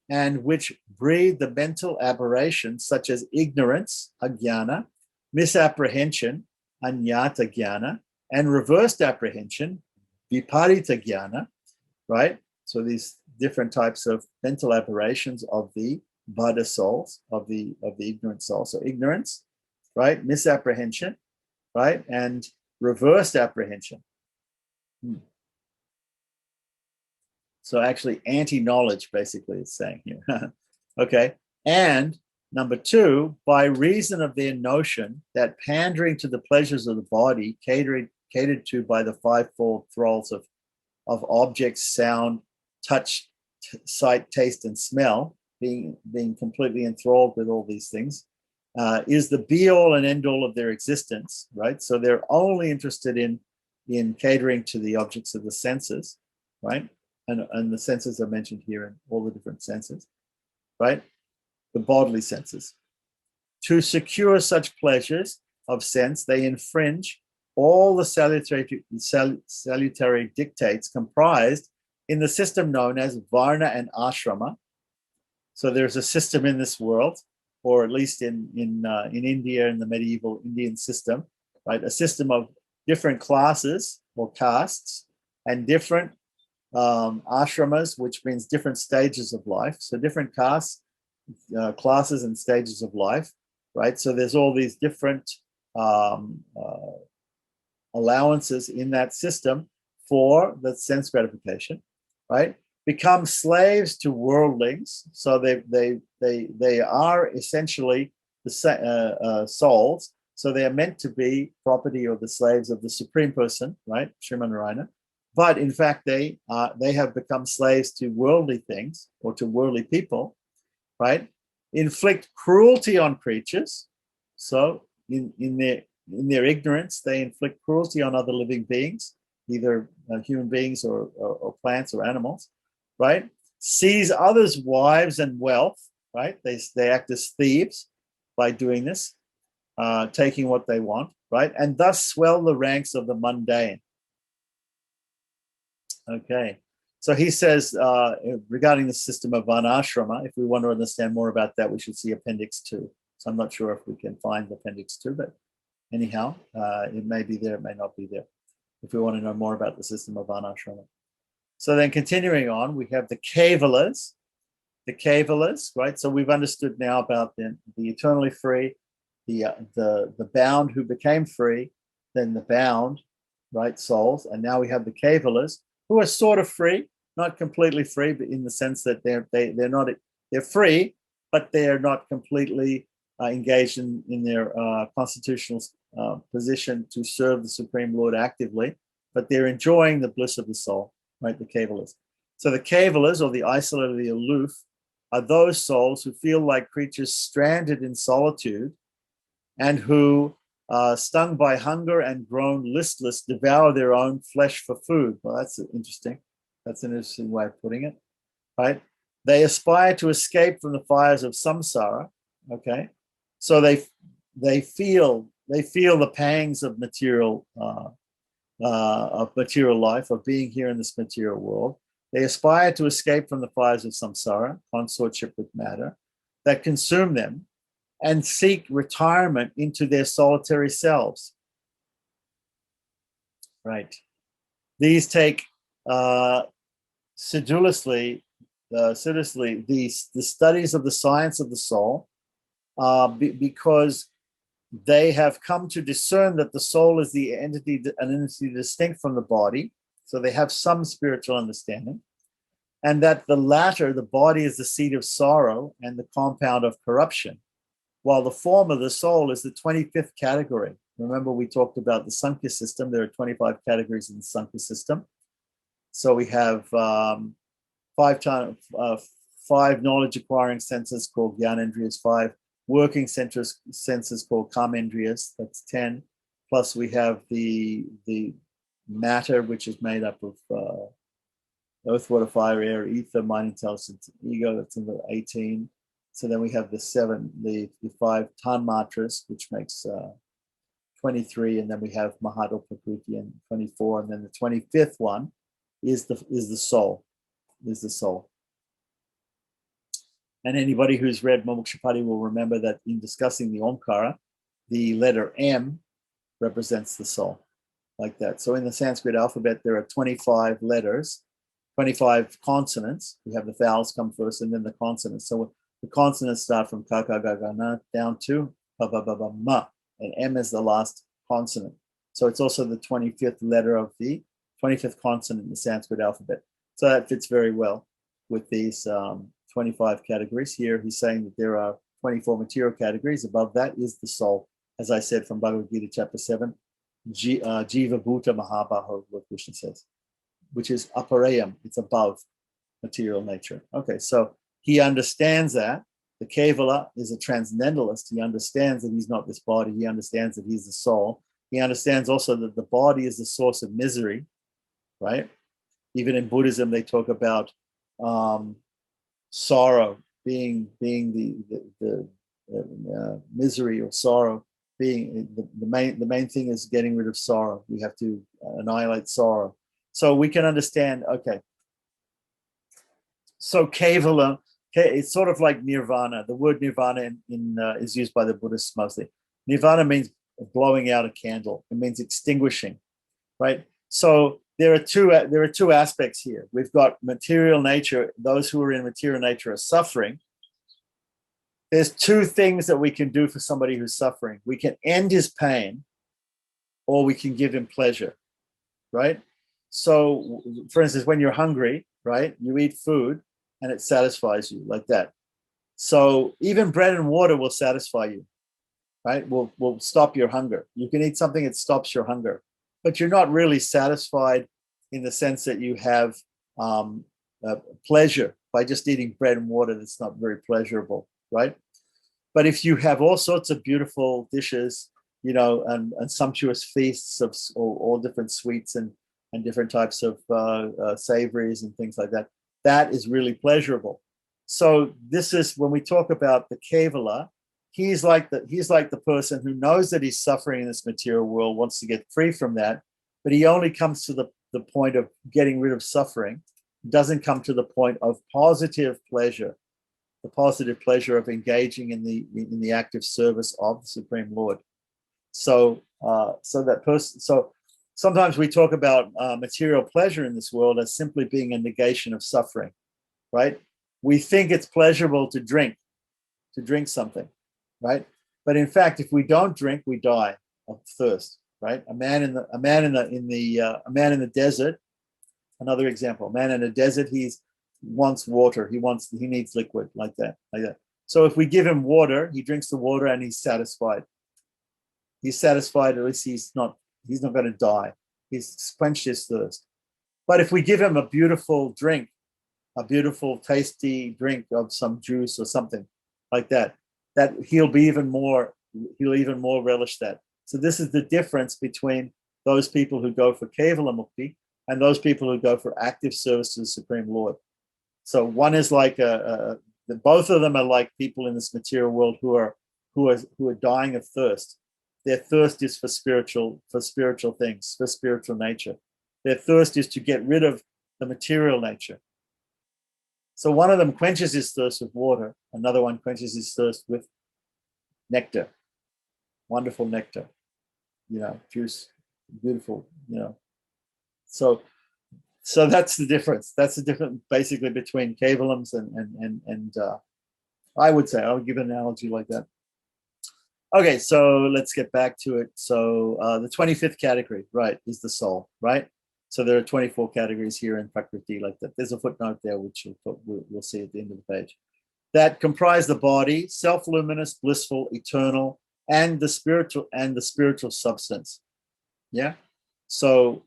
B: and which breed the mental aberrations such as ignorance, ajnana, misapprehension, anyata jnana, and reversed apprehension, viparita jnana, right? So these different types of mental aberrations of the Buddha souls, of the ignorant soul. So ignorance, right? Misapprehension, right? And reversed apprehension. So actually anti-knowledge, basically, it's saying here. Okay. And number 2, by reason of their notion that pandering to the pleasures of the body, catered to by the 5-fold thralls of objects, sound, touch, sight, taste, and smell, being completely enthralled with all these things, is the be-all and end-all of their existence, right? So they're only interested in catering to the objects of the senses, right? And the senses are mentioned here in all the different senses. right? The bodily senses. To secure such pleasures of sense, they infringe all the salutary dictates comprised in the system known as Varna and Ashrama. So there's a system in this world, or at least in India, in the medieval Indian system, right? A system of different classes or castes and different ashramas, which means different stages of life. So different castes, classes and stages of life, right? So there's all these different allowances in that system for the sense gratification, right? Become slaves to worldlings. So they are essentially the souls. So they are meant to be property or the slaves of the Supreme Person, right? Sriman Narayana. But in fact, they have become slaves to worldly things or to worldly people, right? Inflict cruelty on creatures. So in their ignorance, they inflict cruelty on other living beings, either human beings or plants or animals, right? Seize others' wives and wealth, right? They act as thieves by doing this, taking what they want, right? And thus swell the ranks of the mundane. Okay. So he says, regarding the system of Varnashrama, if we want to understand more about that, we should see Appendix 2. So I'm not sure if we can find Appendix 2, but anyhow, it may be there, it may not be there, if we want to know more about the system of Varnashrama. So then continuing on, we have the Cavaliers. The Cavaliers, right? So we've understood now about the eternally free, the bound who became free, then the bound, right, souls, and now we have the Cavaliers, who are sort of free, not completely free, but in the sense that they're free, but they're not completely engaged in their constitutional position to serve the Supreme Lord actively, but they're enjoying the bliss of the soul, right? The Cavaliers. So the Cavaliers, or the isolated, the aloof, are those souls who feel like creatures stranded in solitude and who, stung by hunger and grown listless, devour their own flesh for food. Well, that's interesting. That's an interesting way of putting it, right? They aspire to escape from the fires of samsara. Okay, so they feel the pangs of material life, of being here in this material world. They aspire to escape from the fires of samsara, consortship with matter, that consume them, and seek retirement into their solitary selves. Right. These take sedulously the studies of the science of the soul, because they have come to discern that the soul is an entity distinct from the body. So they have some spiritual understanding, and that the latter, the body, is the seat of sorrow and the compound of corruption, while the former, the soul, is the 25th category. Remember, we talked about the Sankhya system. There are 25 categories in the Sankhya system. So we have five knowledge acquiring senses called Gyanendriyas, 5 working senses called Kamendriyas, that's 10. Plus we have the matter, which is made up of earth, water, fire, air, ether, mind, intelligence, ego, that's in the 18. So then we have the 5 tanmatras, which makes 23, and then we have Mahado, Prakriti, and 24, and then the 25th one is the soul, And anybody who's read Momokshapati will remember that in discussing the Omkara, the letter M represents the soul, like that. So in the Sanskrit alphabet, there are 25 letters, 25 consonants. We have the vowels come first, and then the consonants. So the consonants start from ka, ka, ga, ga, na, down to ba, ba, ba, ba, ma, and M is the last consonant. So it's also the 25th letter of the 25th consonant in the Sanskrit alphabet. So that fits very well with these 25 categories. Here he's saying that there are 24 material categories. Above that is the soul, as I said from Bhagavad Gita chapter 7, Jiva Bhuta Mahabaho, what Krishna says, which is aparayam, it's above material nature. Okay, so he understands that. The Kevala is a transcendentalist. He understands that he's not this body. He understands that he's the soul. He understands also that the body is the source of misery, right? Even in Buddhism, they talk about sorrow being the misery or sorrow. Being the main thing is getting rid of sorrow. We have to annihilate sorrow. So we can understand. Okay. So Kevala, it's sort of like nirvana. The word nirvana is used by the Buddhists mostly. Nirvana means blowing out a candle. It means extinguishing, right? So there are two aspects here. We've got material nature. Those who are in material nature are suffering. There's two things that we can do for somebody who's suffering. We can end his pain, or we can give him pleasure, right? So, for instance, when you're hungry, right, you eat food and it satisfies you like that. So even bread and water will satisfy you, right? Will stop your hunger. You can eat something that stops your hunger, but you're not really satisfied in the sense that you have pleasure by just eating bread and water. That's not very pleasurable, right? But if you have all sorts of beautiful dishes, you know, and sumptuous feasts of all different sweets and different types of savories and things like that, that is really pleasurable. So this is when we talk about the Kevala, he's like the person who knows that he's suffering in this material world, wants to get free from that, but he only comes to the point of getting rid of suffering, doesn't come to the point of positive pleasure, the positive pleasure of engaging in the active service of the Supreme Lord. So that person. So sometimes we talk about material pleasure in this world as simply being a negation of suffering, right? We think it's pleasurable to drink something, right? But in fact, if we don't drink, we die of thirst, right? A man in the desert. Another example: a man in a desert, he wants water. He needs liquid like that. So if we give him water, he drinks the water and he's satisfied. He's satisfied. At least he's not going to die. He's quenched his thirst. But if we give him a beautiful drink, a beautiful tasty drink of some juice or something like that, that he'll even more relish that. So this is the difference between those people who go for Kevala Mukti and those people who go for active service to the Supreme Lord. So one is like both of them are like people in this material world who are dying of thirst. Their thirst is for spiritual things, for spiritual nature. Their thirst is to get rid of the material nature. So one of them quenches his thirst with water. Another one quenches his thirst with nectar, wonderful nectar, juice, beautiful, So that's the difference. That's the difference basically between Kevalams and I would say, I'll give an analogy like that. Okay, so let's get back to it. So the 25th category, right, is the soul, right? So there are 24 categories here in Prakriti like that. There's a footnote there, which we'll see at the end of the page. That comprise the body, self-luminous, blissful, eternal, and the spiritual substance. Yeah. So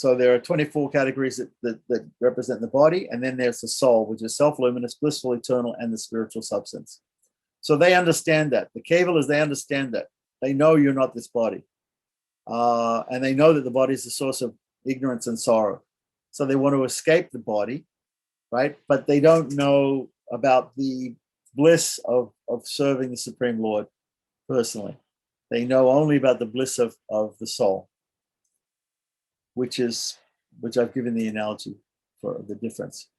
B: there are 24 categories that represent the body, and then there's the soul, which is self-luminous, blissful, eternal, and the spiritual substance. So they understand that. The Kevalas, they understand that. They know you're not this body. And they know that the body is the source of ignorance and sorrow. So they want to escape the body, right? But they don't know about the bliss of serving the Supreme Lord personally. They know only about the bliss of the soul, which I've given the analogy for the difference.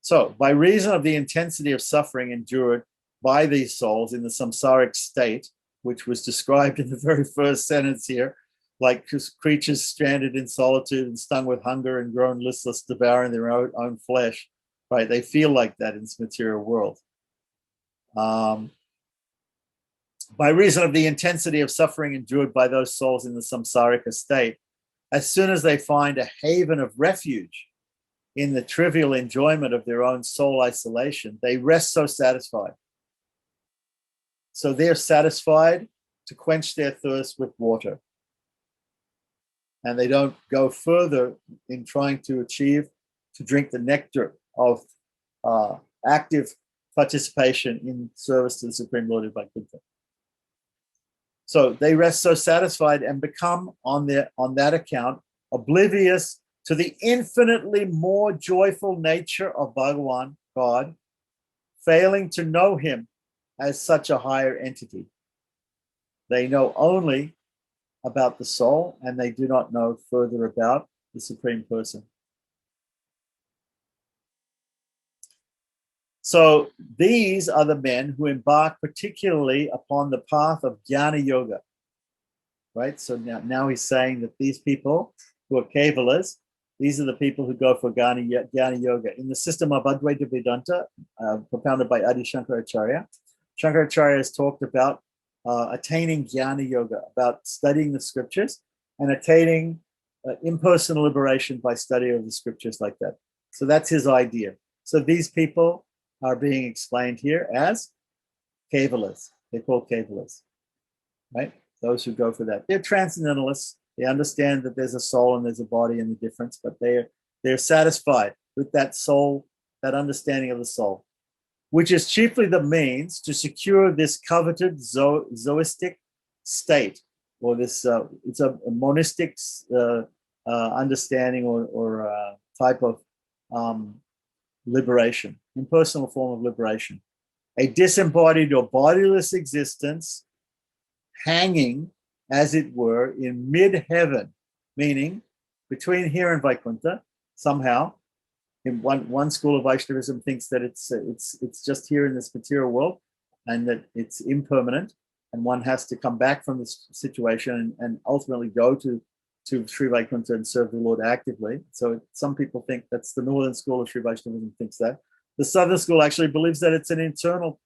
B: So by reason of the intensity of suffering endured by these souls in the samsaric state, which was described in the very first sentence here, like creatures stranded in solitude and stung with hunger and grown listless, devouring their own flesh, right? They feel like that in this material world. By reason of the intensity of suffering endured by those souls in the samsaric state, as soon as they find a haven of refuge in the trivial enjoyment of their own soul isolation, they rest so satisfied. So they're satisfied to quench their thirst with water. And they don't go further in trying to drink the nectar of active participation in service to the Supreme Lord of Vaikuntha. So they rest so satisfied and become, on that account, oblivious to the infinitely more joyful nature of Bhagavan God, failing to know him as such a higher entity. They know only about the soul, and they do not know further about the Supreme Person. So these are the men who embark particularly upon the path of Jnana Yoga, right? So now he's saying that these people who are Cavaliers, these are the people who go for Jnana Yoga. In the system of Advaita Vedanta, propounded by Adi Shankaracharya, Shankaracharya has talked about attaining Jnana Yoga, about studying the scriptures and attaining impersonal liberation by study of the scriptures like that. So that's his idea. So these people are being explained here as Cavaliers. They're called Cavaliers, right? Those who go for that. They're transcendentalists. They understand that there's a soul and there's a body and the difference, but they're satisfied with that soul, that understanding of the soul, which is chiefly the means to secure this coveted zoistic state, or this it's a monistic understanding or type of liberation, impersonal form of liberation, a disembodied or bodiless existence hanging, as it were, in mid-heaven, meaning between here and Vaikuntha. Somehow, in one school of Vaishnavism thinks that it's just here in this material world, and that it's impermanent, and one has to come back from this situation and ultimately go to Sri Vaikuntha and serve the Lord actively. So some people think that's the northern school of Sri Vaishnavism thinks that. The southern school actually believes that it's an eternal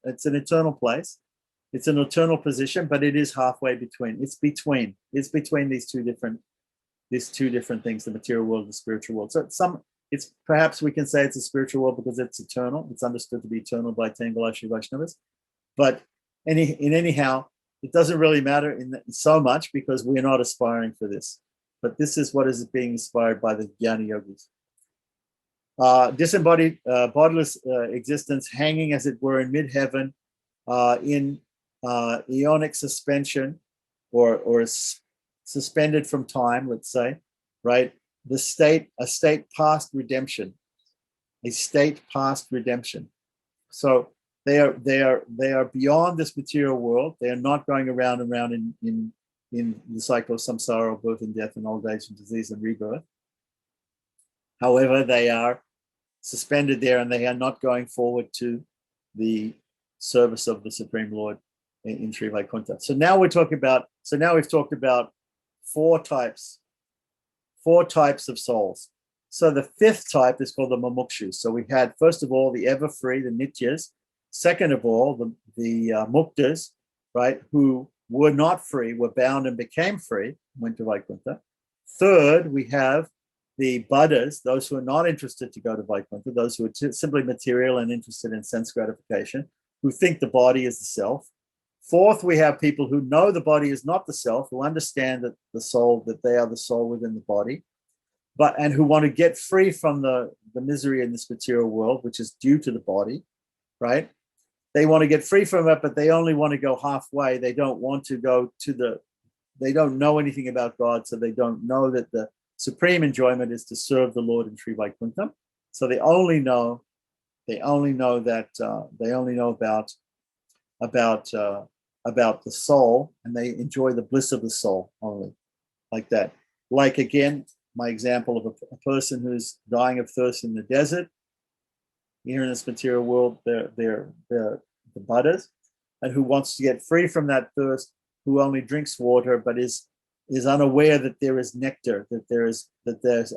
B: place. It's an eternal position, but it is halfway between. It's between these two different things, the material world and the spiritual world. So it's perhaps we can say it's a spiritual world because it's eternal. It's understood to be eternal by Tengala Sri Vaishnavas. But anyhow, it doesn't really matter so much because we're not aspiring for this. But this is what is being inspired by the Jnana Yogis. Disembodied, bodiless existence hanging, as it were, in mid-heaven, in eonic suspension, or suspended from time, let's say, right? A state past redemption. So they are beyond this material world. They are not going around and around in the cycle of samsara, of birth and death and old age and disease and rebirth. However, they are suspended there, and they are not going forward to the service of the Supreme Lord in Sri Vaikuntha. So now we've talked about four types of souls. So the fifth type is called the Mumukshus. So we had, first of all, the ever free, the Nityas. Second of all, the Muktas, right, who were not free, were bound and became free, went to Vaikuntha. Third, we have the Buddhas, those who are not interested to go to Vaikuntha, those who are simply material and interested in sense gratification, who think the body is the self. Fourth, we have people who know the body is not the self, who understand that that they are the soul within the body, and who want to get free from the misery in this material world, which is due to the body, right? They want to get free from it, but they only want to go halfway. They don't want to go they don't know anything about God, so they don't know that the supreme enjoyment is to serve the Lord in Sri Vaikuntha. So they only know about the soul, and they enjoy the bliss of the soul only, like that. Like, again, my example of a person who's dying of thirst in the desert. Here in this material world, they're the Buddhas, and who wants to get free from that thirst, who only drinks water, but is unaware that there is nectar, that there's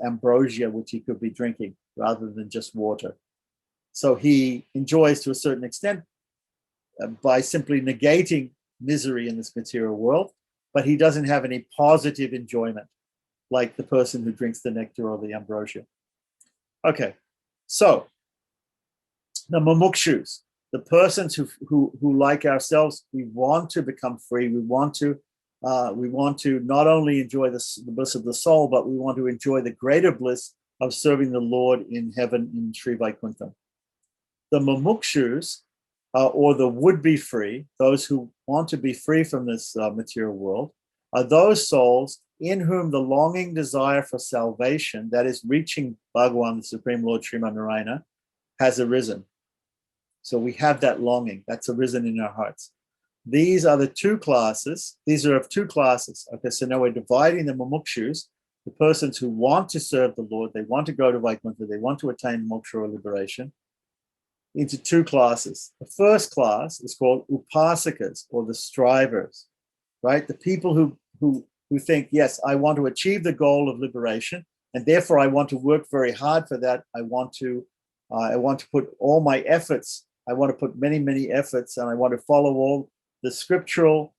B: ambrosia which he could be drinking rather than just water. So he enjoys to a certain extent by simply negating misery in this material world, but he doesn't have any positive enjoyment like the person who drinks the nectar or the ambrosia. Okay, so the mumukshus, the persons who like ourselves, we want to become free. We want to not only enjoy the bliss of the soul, but we want to enjoy the greater bliss of serving the Lord in heaven in Sri Vaikuntha. The mumukshus, or the would-be free, those who want to be free from this material world, are those souls in whom the longing desire for salvation, that is reaching Bhagavan, the Supreme Lord Sriman Narayana, has arisen. So we have that longing that's arisen in our hearts. These are the two classes. These are of two classes. Okay, so now we're dividing the mumukshus, the persons who want to serve the Lord, they want to go to Vaikuntha, they want to attain moksha or liberation, into two classes. The first class is called upasakas, or the strivers, right? The people who think, yes, I want to achieve the goal of liberation, and therefore I want to work very hard for that. I want to put all my efforts. I want to put many efforts, and I want to follow all the scriptural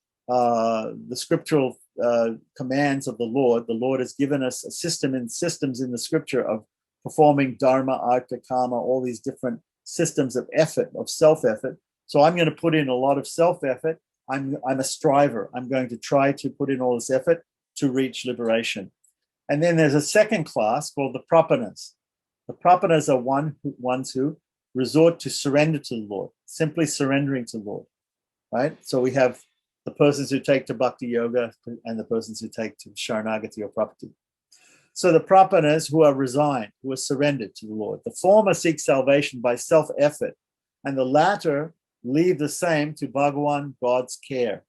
B: commands of the Lord. The Lord has given us a systems in the scripture of performing dharma, artha, kama, all these different systems of effort, of self-effort. So I'm going to put in a lot of self-effort. I'm a striver. I'm going to try to put in all this effort to reach liberation. And then there's a second class called the prapanas. The prapanas are ones who resort to surrender to the Lord, simply surrendering to the Lord, right? So we have the persons who take to bhakti yoga and the persons who take to sharanagati or prapatti. So the prapanas who are resigned, who are surrendered to the Lord. The former seek salvation by self-effort, and the latter leave the same to Bhagavan, God's care.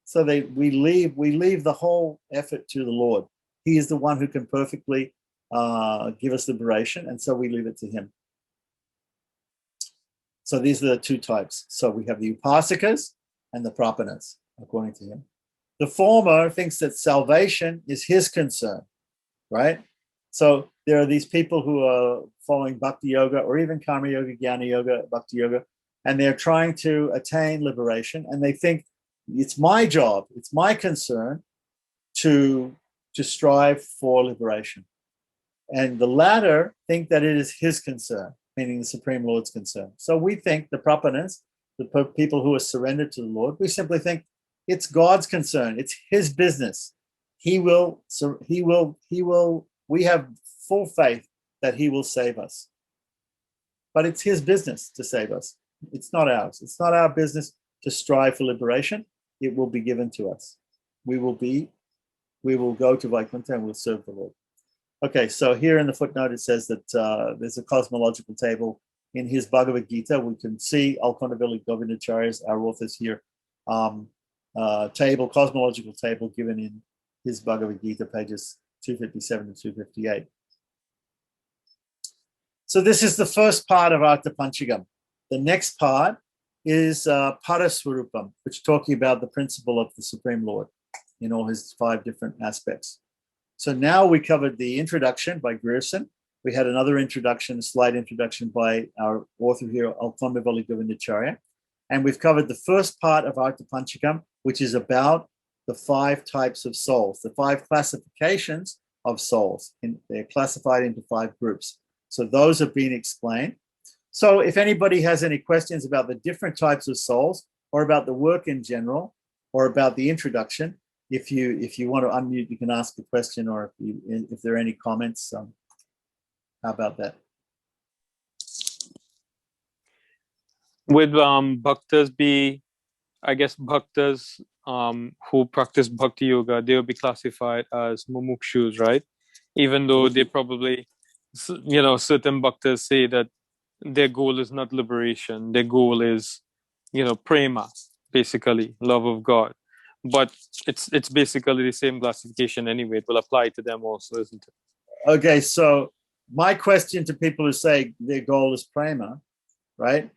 B: So we leave the whole effort to the Lord. He is the one who can perfectly give us liberation, and so we leave it to him. So these are the two types. So we have the upasakas and the prapanas, according to him. The former thinks that salvation is his concern, right? So there are these people who are following bhakti yoga or even karma yoga, jnana yoga, bhakti yoga, and they're trying to attain liberation, and they think it's my job, it's my concern to strive for liberation. And the latter think that it is his concern, meaning the Supreme Lord's concern. So we think the prapanas, the people who are surrendered to the Lord, we simply think it's God's concern, it's his business. We have full faith that he will save us. But it's his business to save us. It's not ours. It's not our business to strive for liberation. It will be given to us. We will go to Vaikuntha and we'll serve the Lord. Okay, so here in the footnote it says that there's a cosmological table in his Bhagavad Gita. We can see Alkondavilli Govindacharya's, our author's here, cosmological table given in his Bhagavad Gita, pages 257 to 258. So this is the first part of Artha Pancakam. The next part is Paraswarupam, which is talking about the principle of the Supreme Lord in all his 5 different aspects. So now we covered the introduction by Grierson. We had another introduction, a slight introduction by our author here, Alkondavilli Govindacharya. And we've covered the first part of Artha Pancakam, which is about the 5 types of souls, the 5 classifications of souls. They're classified into 5 groups. So those have been explained. So if anybody has any questions about the different types of souls, or about the work in general, or about the introduction, if you want to unmute, you can ask a question, or if there are any comments, how about that?
C: Would bhaktas I guess bhaktas who practice bhakti yoga, they will be classified as mumukshus, right? Even though they probably, certain bhaktas say that their goal is not liberation, their goal is, prema, basically, love of God. But it's basically the same classification anyway. It will apply to them also, isn't it?
B: Okay, so my question to people who say their goal is prema, right?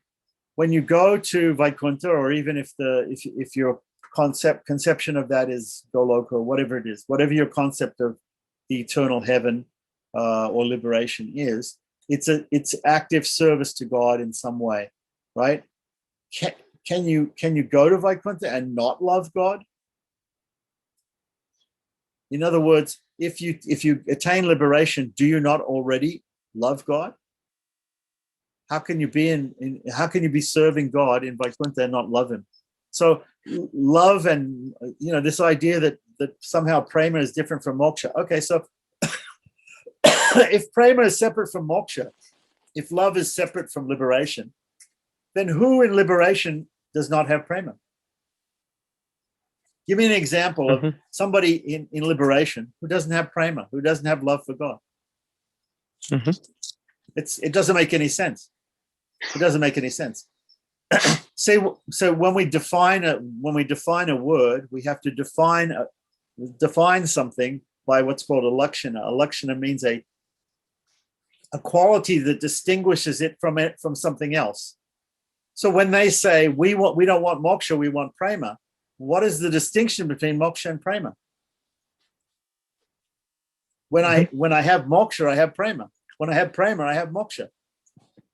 B: When you go to Vaikuntha, or even if your conception of that is Goloka, or whatever it is, whatever your concept of the eternal heaven or liberation is, it's active service to God in some way, right? Can you go to Vaikuntha and not love God? In other words, if you attain liberation, do you not already love God? How can you be serving God in Vaikuntha and not love him? So love, and this idea that somehow prema is different from moksha. Okay, so if prema is separate from moksha, if love is separate from liberation, then who in liberation does not have prema? Give me an example of somebody in liberation who doesn't have prema, who doesn't have love for God. It doesn't make any sense. It doesn't make any sense. So when we define a word, we have to define something by what's called a lakshana. A lakshana means a quality that distinguishes it from something else. So when they say we don't want moksha, we want prema, what is the distinction between moksha and prema? When I have moksha, I have prema. When I have prema, I have moksha.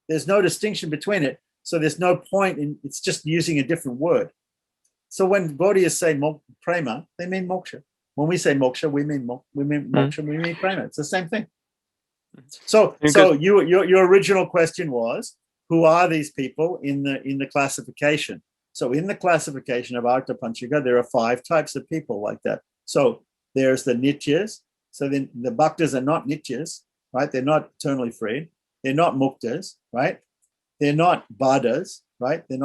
B: There's no distinction between it. So there's no point in, it's just using a different word. So when Gaudiyas say prema, they mean moksha. When we say moksha, we mean moksha, we mean prema. It's the same thing. So your original question was, who are these people in the classification? So in the classification of Artha Panchaka, there are 5 types of people like that. So there's the nityas. So then the bhaktas are not nityas, right? They're not eternally free. They're not muktas, right? They're not baddhas, right? They're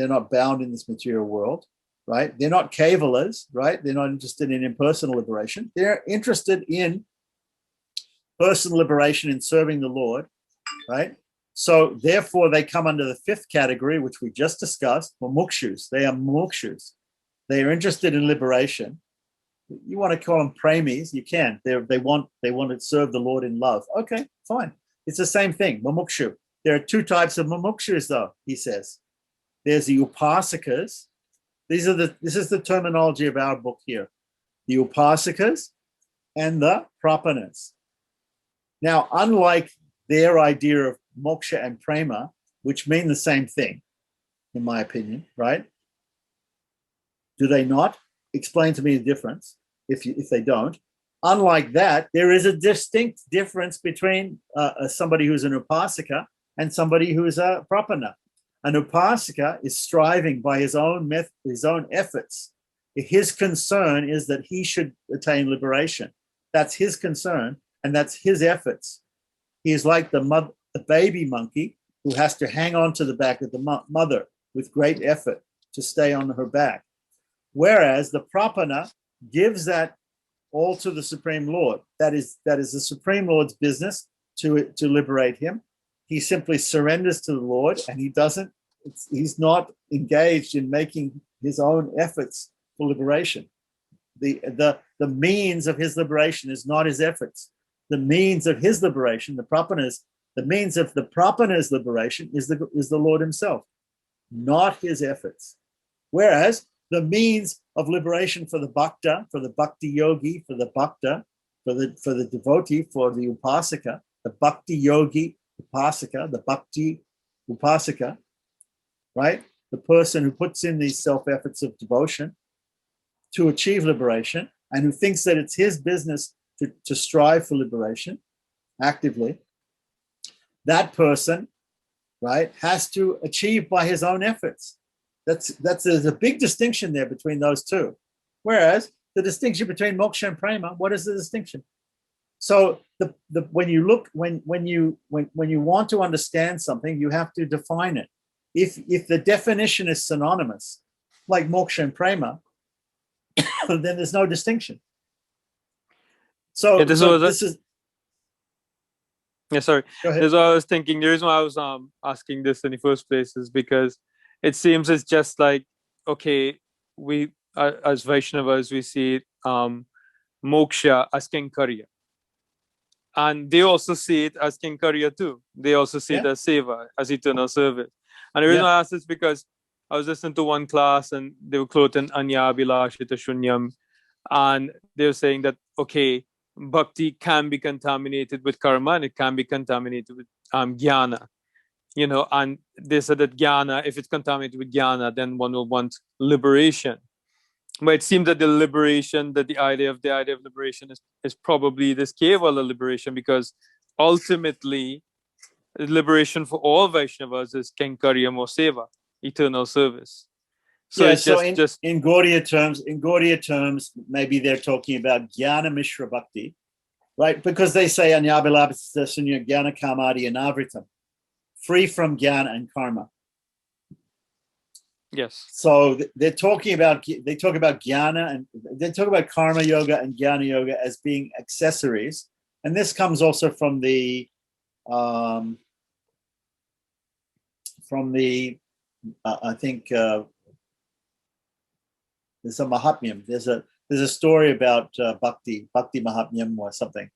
B: not bound in this material world, right? They're not Cavaliers, right? They're not interested in impersonal liberation. They're interested in personal liberation in serving the Lord, right? So therefore they come under the 5th category, which we just discussed, mumukshus. They are mumukshus. They are interested in liberation. You want to call them premis, you can. They want to serve the Lord in love. Okay, fine. It's the same thing, mumukshu. There are 2 types of mumukshus, though, he says. There's the upasakas. This is the terminology of our book here. The upasakas and the prapanas. Now, unlike their idea of moksha and prema, which mean the same thing, in my opinion, right? Do they not? Explain to me the difference if they don't. Unlike that, there is a distinct difference between somebody who's an upasaka and somebody who is a prapana. An upasaka is striving by his own efforts. His concern is that he should attain liberation. That's his concern, and that's his efforts. He is like the baby monkey who has to hang on to the back of the mother with great effort to stay on her back. Whereas the prapana gives that all to the Supreme Lord. That is the Supreme Lord's business to liberate him. He simply surrenders to the Lord, and he's not engaged in making his own efforts for liberation. The means of his liberation is not his efforts. The means of his liberation, the means of the prapana's liberation is the Lord himself, not his efforts. Whereas the means of liberation for the bhakta, for the bhakti yogi, for the bhakta, for the devotee, for the upasaka, the bhakti yogi upasaka, the bhakti upasaka, right? The person who puts in these self-efforts of devotion to achieve liberation and who thinks that it's his business to strive for liberation actively, that person, right, has to achieve by his own efforts. There's a big distinction there between those 2. Whereas the distinction between moksha and prema, what is the distinction? So when you want to understand something, you have to define it. If the definition is synonymous, like moksha and prema, then there's no distinction. So, this is.
C: Yeah, sorry.
B: Go ahead.
C: That's what I was thinking. The reason why I was asking this in the first place is because it seems it's just like, okay, we as Vaishnavas, we see moksha as kinkarya. And they also see it as kinkarya too. They also see it as seva, as eternal service. And the reason I asked this because I was listening to one class and they were quoting Anya Abhilashita Shunyam, and they were saying that, okay, bhakti can be contaminated with karma and it can be contaminated with jnana. And they said that jnana, if it's contaminated with jnana, then one will want liberation. But it seems that the idea of liberation is probably this Kevala liberation, because ultimately liberation for all Vaishnavas is Kenkarya Seva, eternal service. So
B: yeah,
C: it's
B: so
C: just
B: in Gaudiya terms, maybe they're talking about Jnana Mishra Bhakti, right? Because they say Anyabhilabhita Sunya Jnana Kamadi Anavritam, free from jnana and karma.
C: Yes.
B: So they talk about jnana and they talk about karma yoga and jnana yoga as being accessories, and this comes also from the I think there's a Mahatmyam. There's a story about Bhakti Mahatmyam or something,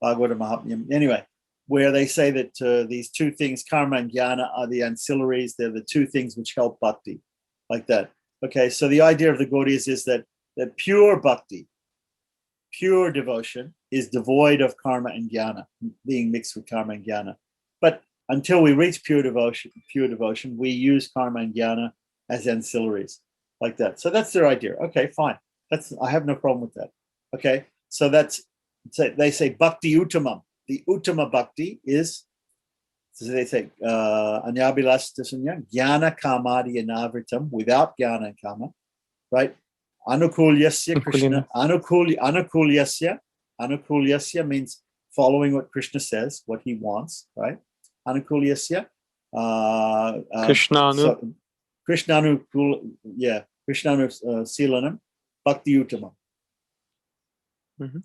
B: Bhagavata Mahatmyam. Anyway, where they say that these two things, karma and jnana, are the ancillaries. They're the two things which help bhakti, like that. Okay, so the idea of the Gaudiyas is that pure bhakti, pure devotion, is devoid of karma and jnana, being mixed with karma and jnana. But until we reach pure devotion, we use karma and jnana as ancillaries, like that. So that's their idea. Okay, fine. I have no problem with that. Okay, so they say bhakti uttamam. The uttama bhakti is, so they say, anyabhilash tasanya, jnana kamadi anavritam, without jnana and kama, right? Anukulyasya Krishna, anukulyasya means following what Krishna says, what he wants, right? Anukulyasya.
C: Krishnanu.
B: Krishnanu Silanam, Bhakti Uttamam.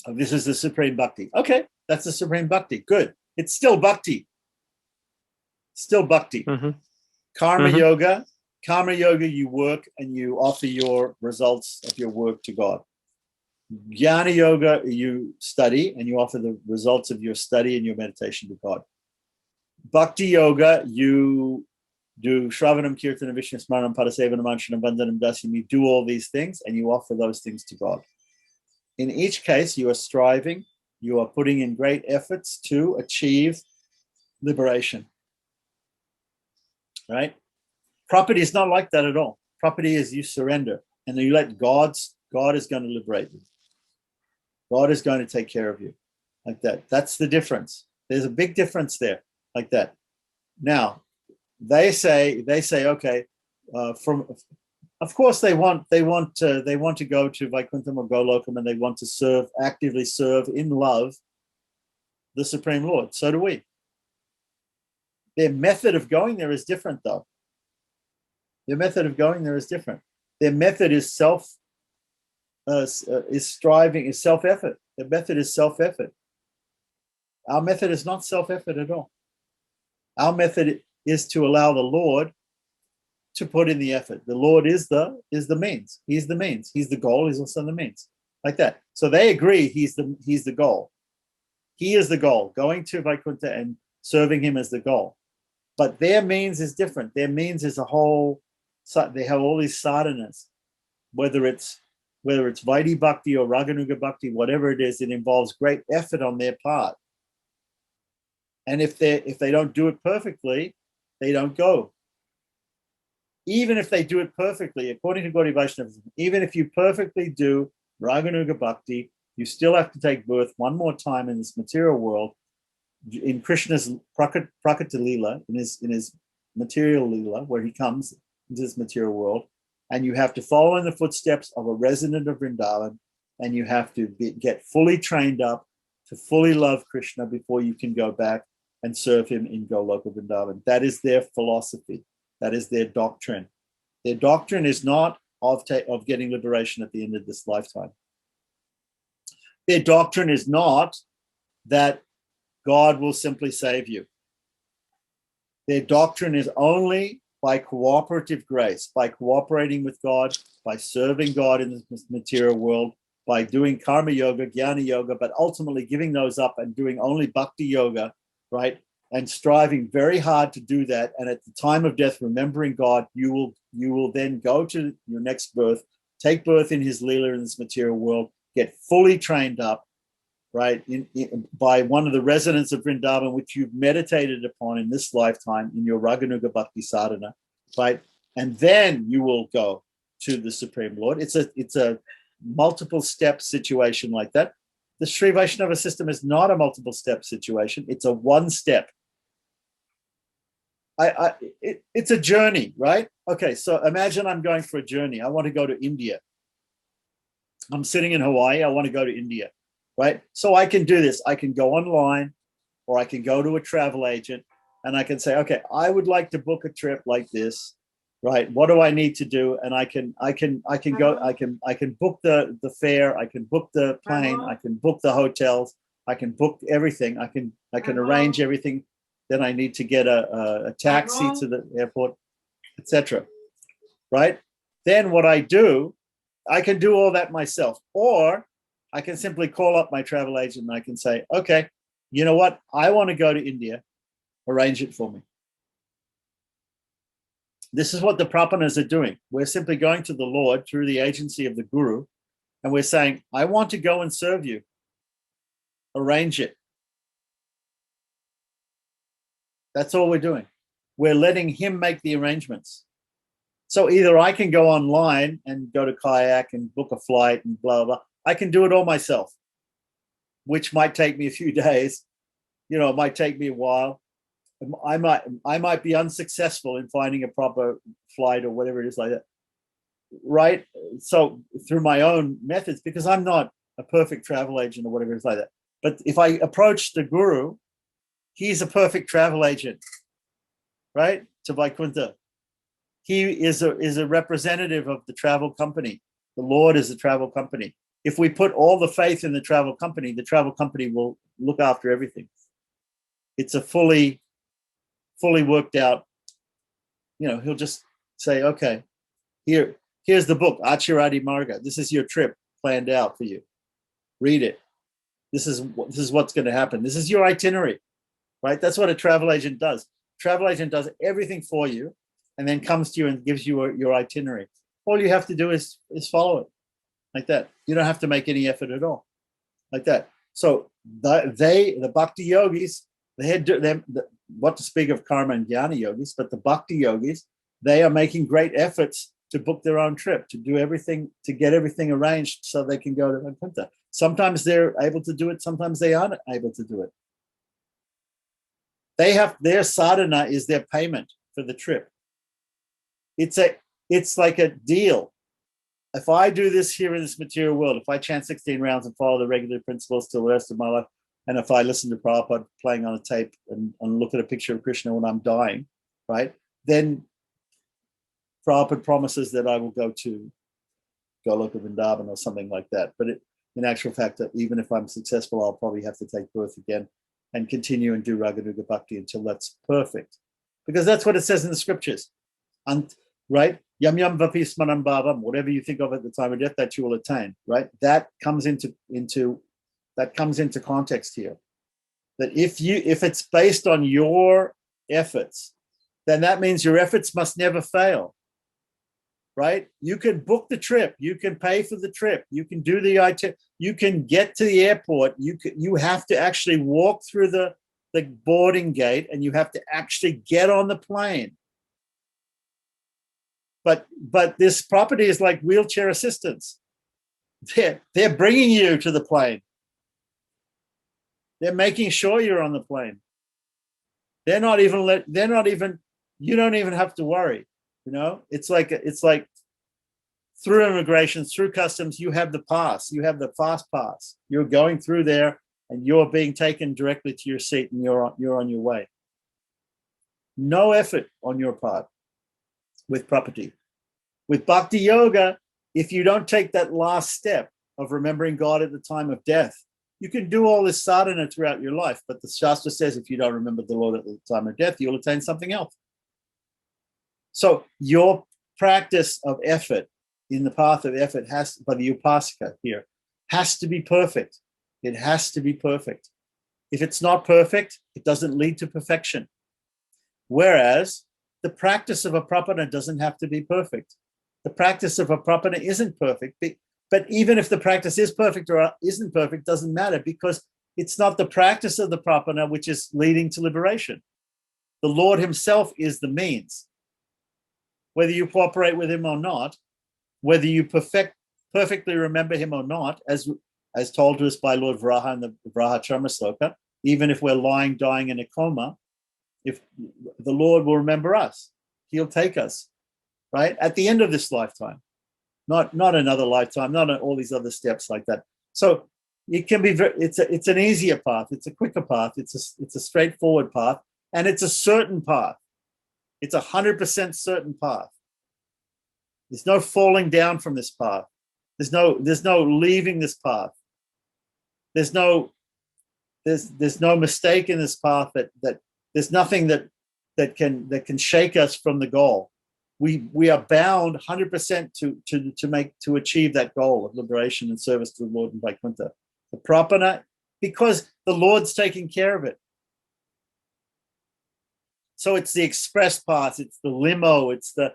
B: This is the supreme bhakti. Okay, that's the supreme bhakti. Good. It's still bhakti. Still bhakti. Karma yoga, you work and you offer your results of your work to God. Jnana yoga, you study and you offer the results of your study and your meditation to God. Bhakti yoga, you do Shravanam, Kirtanam, Vishnu Smaranam, Padasevanam, Anshanam, Bandhanam, Dasyam. You do all these things and you offer those things to God. In each case, you are striving, you are putting in great efforts to achieve liberation. Right? Property is not like that at all. Property is you surrender and you let God is going to liberate you. God is going to take care of you, like that. That's the difference. There's a big difference there, like that. Now, they say, okay, of course they want to go to Vaikuntham or Golokam, and they want to actively serve in love the Supreme Lord. So do we. Their method of going there is different, though. Their method of going there is different. Their method is self-effort. Their method is self-effort. Our method is not self-effort at all. Our method is to allow the Lord to put in the effort. The Lord is the means. He's the means. He's the goal. He's also the means. Like that. So they agree he's the goal. He is the goal. Going to Vaikuntha and serving him as the goal. But their means is different. Their means is they have all these sadhanas, whether it's Vaidhi Bhakti or Raganuga Bhakti, whatever it is, it involves great effort on their part. And if they don't do it perfectly, they don't go. Even if they do it perfectly, according to Gaudiya Vaishnavism, even if you perfectly do Raganuga Bhakti, you still have to take birth one more time in this material world, in Krishna's Prakata Leela, in his material Leela, where he comes into this material world, and you have to follow in the footsteps of a resident of Vrindavan, and you have to get fully trained up to fully love Krishna before you can go back and serve him in Goloka Vrindavan. That is their philosophy. That is their doctrine. Their doctrine is not of getting liberation at the end of this lifetime. Their doctrine is not that God will simply save you. Their doctrine is only by cooperative grace, by cooperating with God, by serving God in this material world, by doing karma yoga, jnana yoga, but ultimately giving those up and doing only bhakti yoga, right? And striving very hard to do that. And at the time of death, remembering God, you will then go to your next birth, take birth in his Leela in this material world, get fully trained up, right, by one of the residents of Vrindavan, which you've meditated upon in this lifetime in your Raganuga Bhakti sadhana, right? And then you will go to the Supreme Lord. It's a multiple step situation like that. The Sri Vaishnava system is not a multiple step situation. It's a one step. It's a journey, right? Okay, so imagine I'm going for a journey. I want to go to India. I'm sitting in Hawaii. I want to go to India, right? So I can do this. I can go online, or I can go to a travel agent, and I can say, okay, I would like to book a trip like this, right? What do I need to do? And I can go. I can book the fare. I can book the plane. I can book the hotels. I can book everything. I can arrange everything. Then I need to get a taxi to the airport. etc. Right? Then what I do, I can do all that myself, or I can simply call up my travel agent and I can say, okay, you know what? I want to go to India. Arrange it for me. This is what the Prapanas are doing. We're simply going to the Lord through the agency of the Guru, and we're saying, I want to go and serve you. Arrange it. That's all we're doing. We're letting him make the arrangements. So either I can go online and go to Kayak and book a flight and blah, blah, blah. I can do it all myself, which might take me a few days. You know, it might take me a while. I might be unsuccessful in finding a proper flight or whatever it is like that. Right? So through my own methods, because I'm not a perfect travel agent or whatever it is like that. But if I approach the Guru, he's a perfect travel agent, right? To Vaikuntha. He is a representative of the travel company. The Lord is a travel company. If we put all the faith in the travel company will look after everything. It's a fully worked out, you know, he'll just say, okay, here's the book, Achiradi Marga. This is your trip planned out for you. Read it. This is what's going to happen. This is your itinerary, right? That's what a travel agent does. Travel agent does everything for you and then comes to you and gives you your itinerary. All you have to do is follow it like that. You don't have to make any effort at all like that. So the bhakti yogis, they had them, what to speak of karma and jnana yogis, but the bhakti yogis, they are making great efforts to book their own trip, to do everything, to get everything arranged so they can go to Vaikuntha. Sometimes they're able to do it, sometimes they aren't able to do it. Their sadhana is their payment for the trip. It's like a deal. If I do this here in this material world, if I chant 16 rounds and follow the regular principles till the rest of my life, and if I listen to Prabhupada playing on a tape and look at a picture of Krishna when I'm dying, right, then Prabhupada promises that I will go to Goloka Vrindavan or something like that. But in actual fact, that even if I'm successful, I'll probably have to take birth again and continue and do Raganuga Bhakti until that's perfect. Because that's what it says in the scriptures. And right? Yam yam vapi smaram bhavam, whatever you think of at the time of death, that you will attain, right? That comes into context here. That if it's based on your efforts, then that means your efforts must never fail. Right? You can book the trip, you can pay for the trip, you can do the IT, you can get to the airport, you have to actually walk through the boarding gate and you have to actually get on the plane. But this property is like wheelchair assistance. They're bringing you to the plane. They're making sure you're on the plane. You don't even have to worry. You know, it's like through immigration, through customs, you have the pass, you have the fast pass. You're going through there and you're being taken directly to your seat and you're on your way. No effort on your part with property. With bhakti yoga, if you don't take that last step of remembering God at the time of death, you can do all this sadhana throughout your life, but the Shastra says if you don't remember the Lord at the time of death, you'll attain something else. So your practice of effort in the path of effort by the upasika here, has to be perfect. It has to be perfect. If it's not perfect, it doesn't lead to perfection. Whereas the practice of a prapana doesn't have to be perfect. The practice of a prapana isn't perfect, but even if the practice is perfect or isn't perfect, doesn't matter, because it's not the practice of the prapana which is leading to liberation. The Lord himself is the means. Whether you cooperate with him or not, whether you perfectly remember him or not, as told to us by Lord Vraha in the Vraha Charma Sloka, even if we're lying, dying in a coma, if the Lord will remember us, he'll take us, right? At the end of this lifetime, not another lifetime, not all these other steps like that. So it can be it's an easier path, it's a quicker path, it's a straightforward path, and it's a certain path. It's 100% certain path. There's no falling down from this path. There's no leaving this path. There's no mistake in this path that there's nothing that can shake us from the goal. we are bound 100% to achieve that goal of liberation and service to the Lord in Vaikuntha. The prapana, because the Lord's taking care of it. So it's the express pass, it's the limo, it's from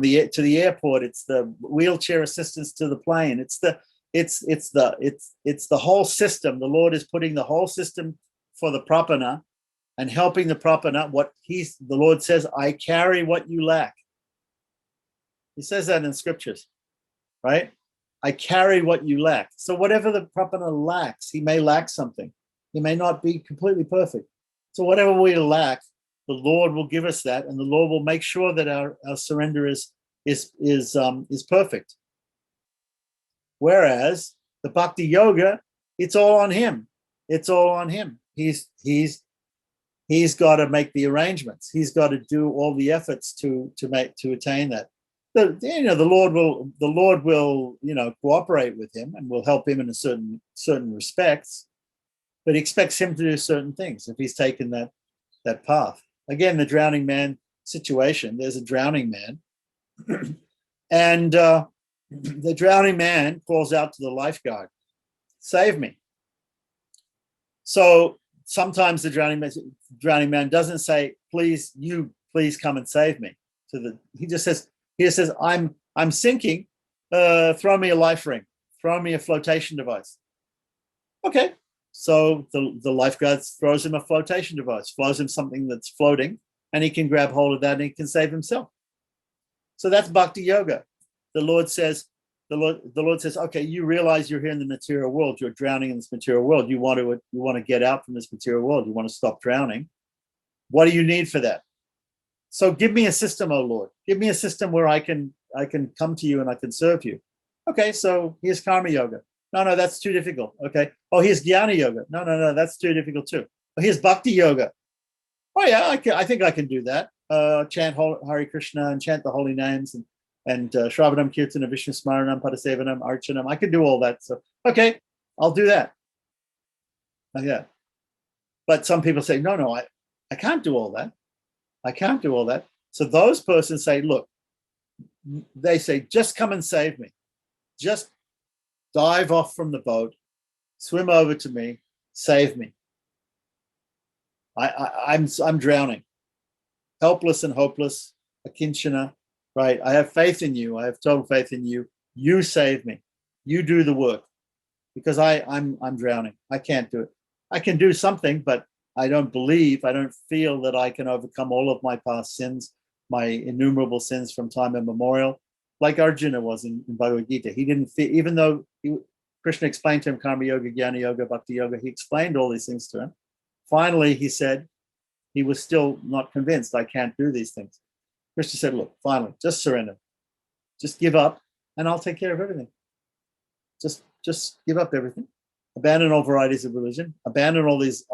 B: the to the airport, it's the wheelchair assistance to the plane, it's the whole system. The Lord is putting the whole system for the prapana and helping the prapana. The Lord says, I carry what you lack. He says that in scriptures, right? I carry what you lack. So whatever the prapana lacks, he may lack something. He may not be completely perfect. So whatever we lack, the Lord will give us that, and the Lord will make sure that our surrender is perfect. Whereas the bhakti yoga, it's all on him. It's all on him. He's got to make the arrangements. He's got to do all the efforts to attain that. The Lord will cooperate with him and will help him in a certain respects, but he expects him to do certain things if he's taken that path. Again, the drowning man situation. There's a drowning man, and the drowning man calls out to the lifeguard, "Save me." So sometimes the drowning man doesn't say, please come and save me. He just says, I'm sinking. Throw me a life ring. Throw me a flotation device. Okay. So the lifeguard throws him a flotation device, throws him something that's floating, and he can grab hold of that and he can save himself. So that's bhakti yoga. The Lord says, okay, you realize you're here in the material world. You're drowning in this material world. You want to get out from this material world. You want to stop drowning. What do you need for that? So give me a system, O Lord. Give me a system where I can come to you and I can serve you. Okay, so here's karma yoga. No, that's too difficult. Okay. Oh, here's jnana yoga. No, that's too difficult too. Oh, here's bhakti yoga. Oh yeah, I think I can do that. Chant Hare Krishna and chant the holy names and Shravanam, Kirtanam, Vishnu Smaranam, Padasevanam, Archanam. I can do all that. So, okay, I'll do that. Yeah. But some people say, no, I can't do all that. I can't do all that. So those persons say, look, they say, just come and save me. Just dive off from the boat, swim over to me, save me. I'm drowning, helpless and hopeless, akinchana, right? I have faith in you. I have total faith in you. You save me. You do the work, because I'm drowning. I can't do it. I can do something, but I don't feel that I can overcome all of my past sins, my innumerable sins from time immemorial, like Arjuna was in Bhagavad Gita. He didn't feel, even though Krishna explained to him karma yoga, jnana yoga, bhakti yoga, he explained all these things to him. Finally, he said he was still not convinced. I can't do these things. Krishna said, look, finally, just surrender. Just give up and I'll take care of everything. Just give up everything. Abandon all varieties of religion. Abandon all these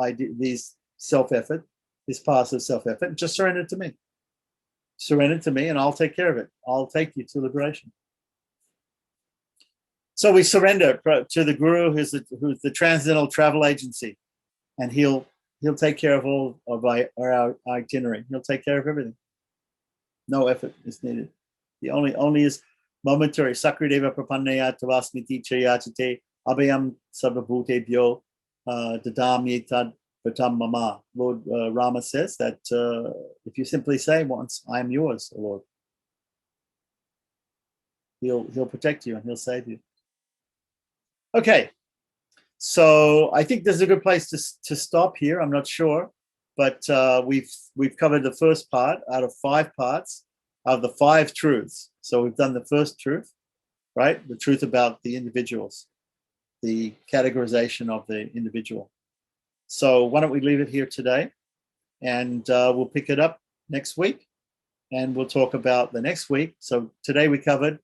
B: self-effort, this passive self-effort. Just surrender to me. Surrender to me and I'll take care of it. I'll take you to liberation. So we surrender to the Guru, who's the transcendental travel agency, and he'll take care of all of our itinerary. He'll take care of everything. No effort is needed. The only is momentary. Sakrideva prapannaya tavasmiti chayachate abhayam sarvabhutebhyo dadami tad vatam mama. Lord Rama says that if you simply say once, I am yours, O Lord, he'll protect you and he'll save you. Okay, so I think this is a good place to stop here. I'm not sure, but we've covered the first part out of 5 parts of the 5 truths. So we've done the first truth, right? The truth about the individuals, the categorization of the individual. So why don't we leave it here today, and we'll pick it up next week, and we'll talk about the next week. So today we covered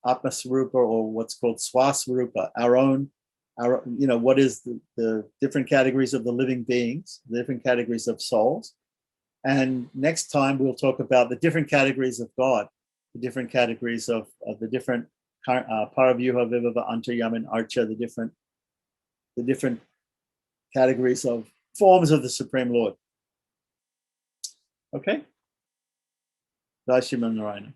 B: Atma Swarupa, or what's called Swaswarupa, our what is the different categories of the living beings, the different categories of souls. And next time we'll talk about the different categories of God, the different categories of the different Paravyuha, Vibhava, Antaryam, and Archa, the different categories of forms of the Supreme Lord. Okay? Jai Shriman Narayana.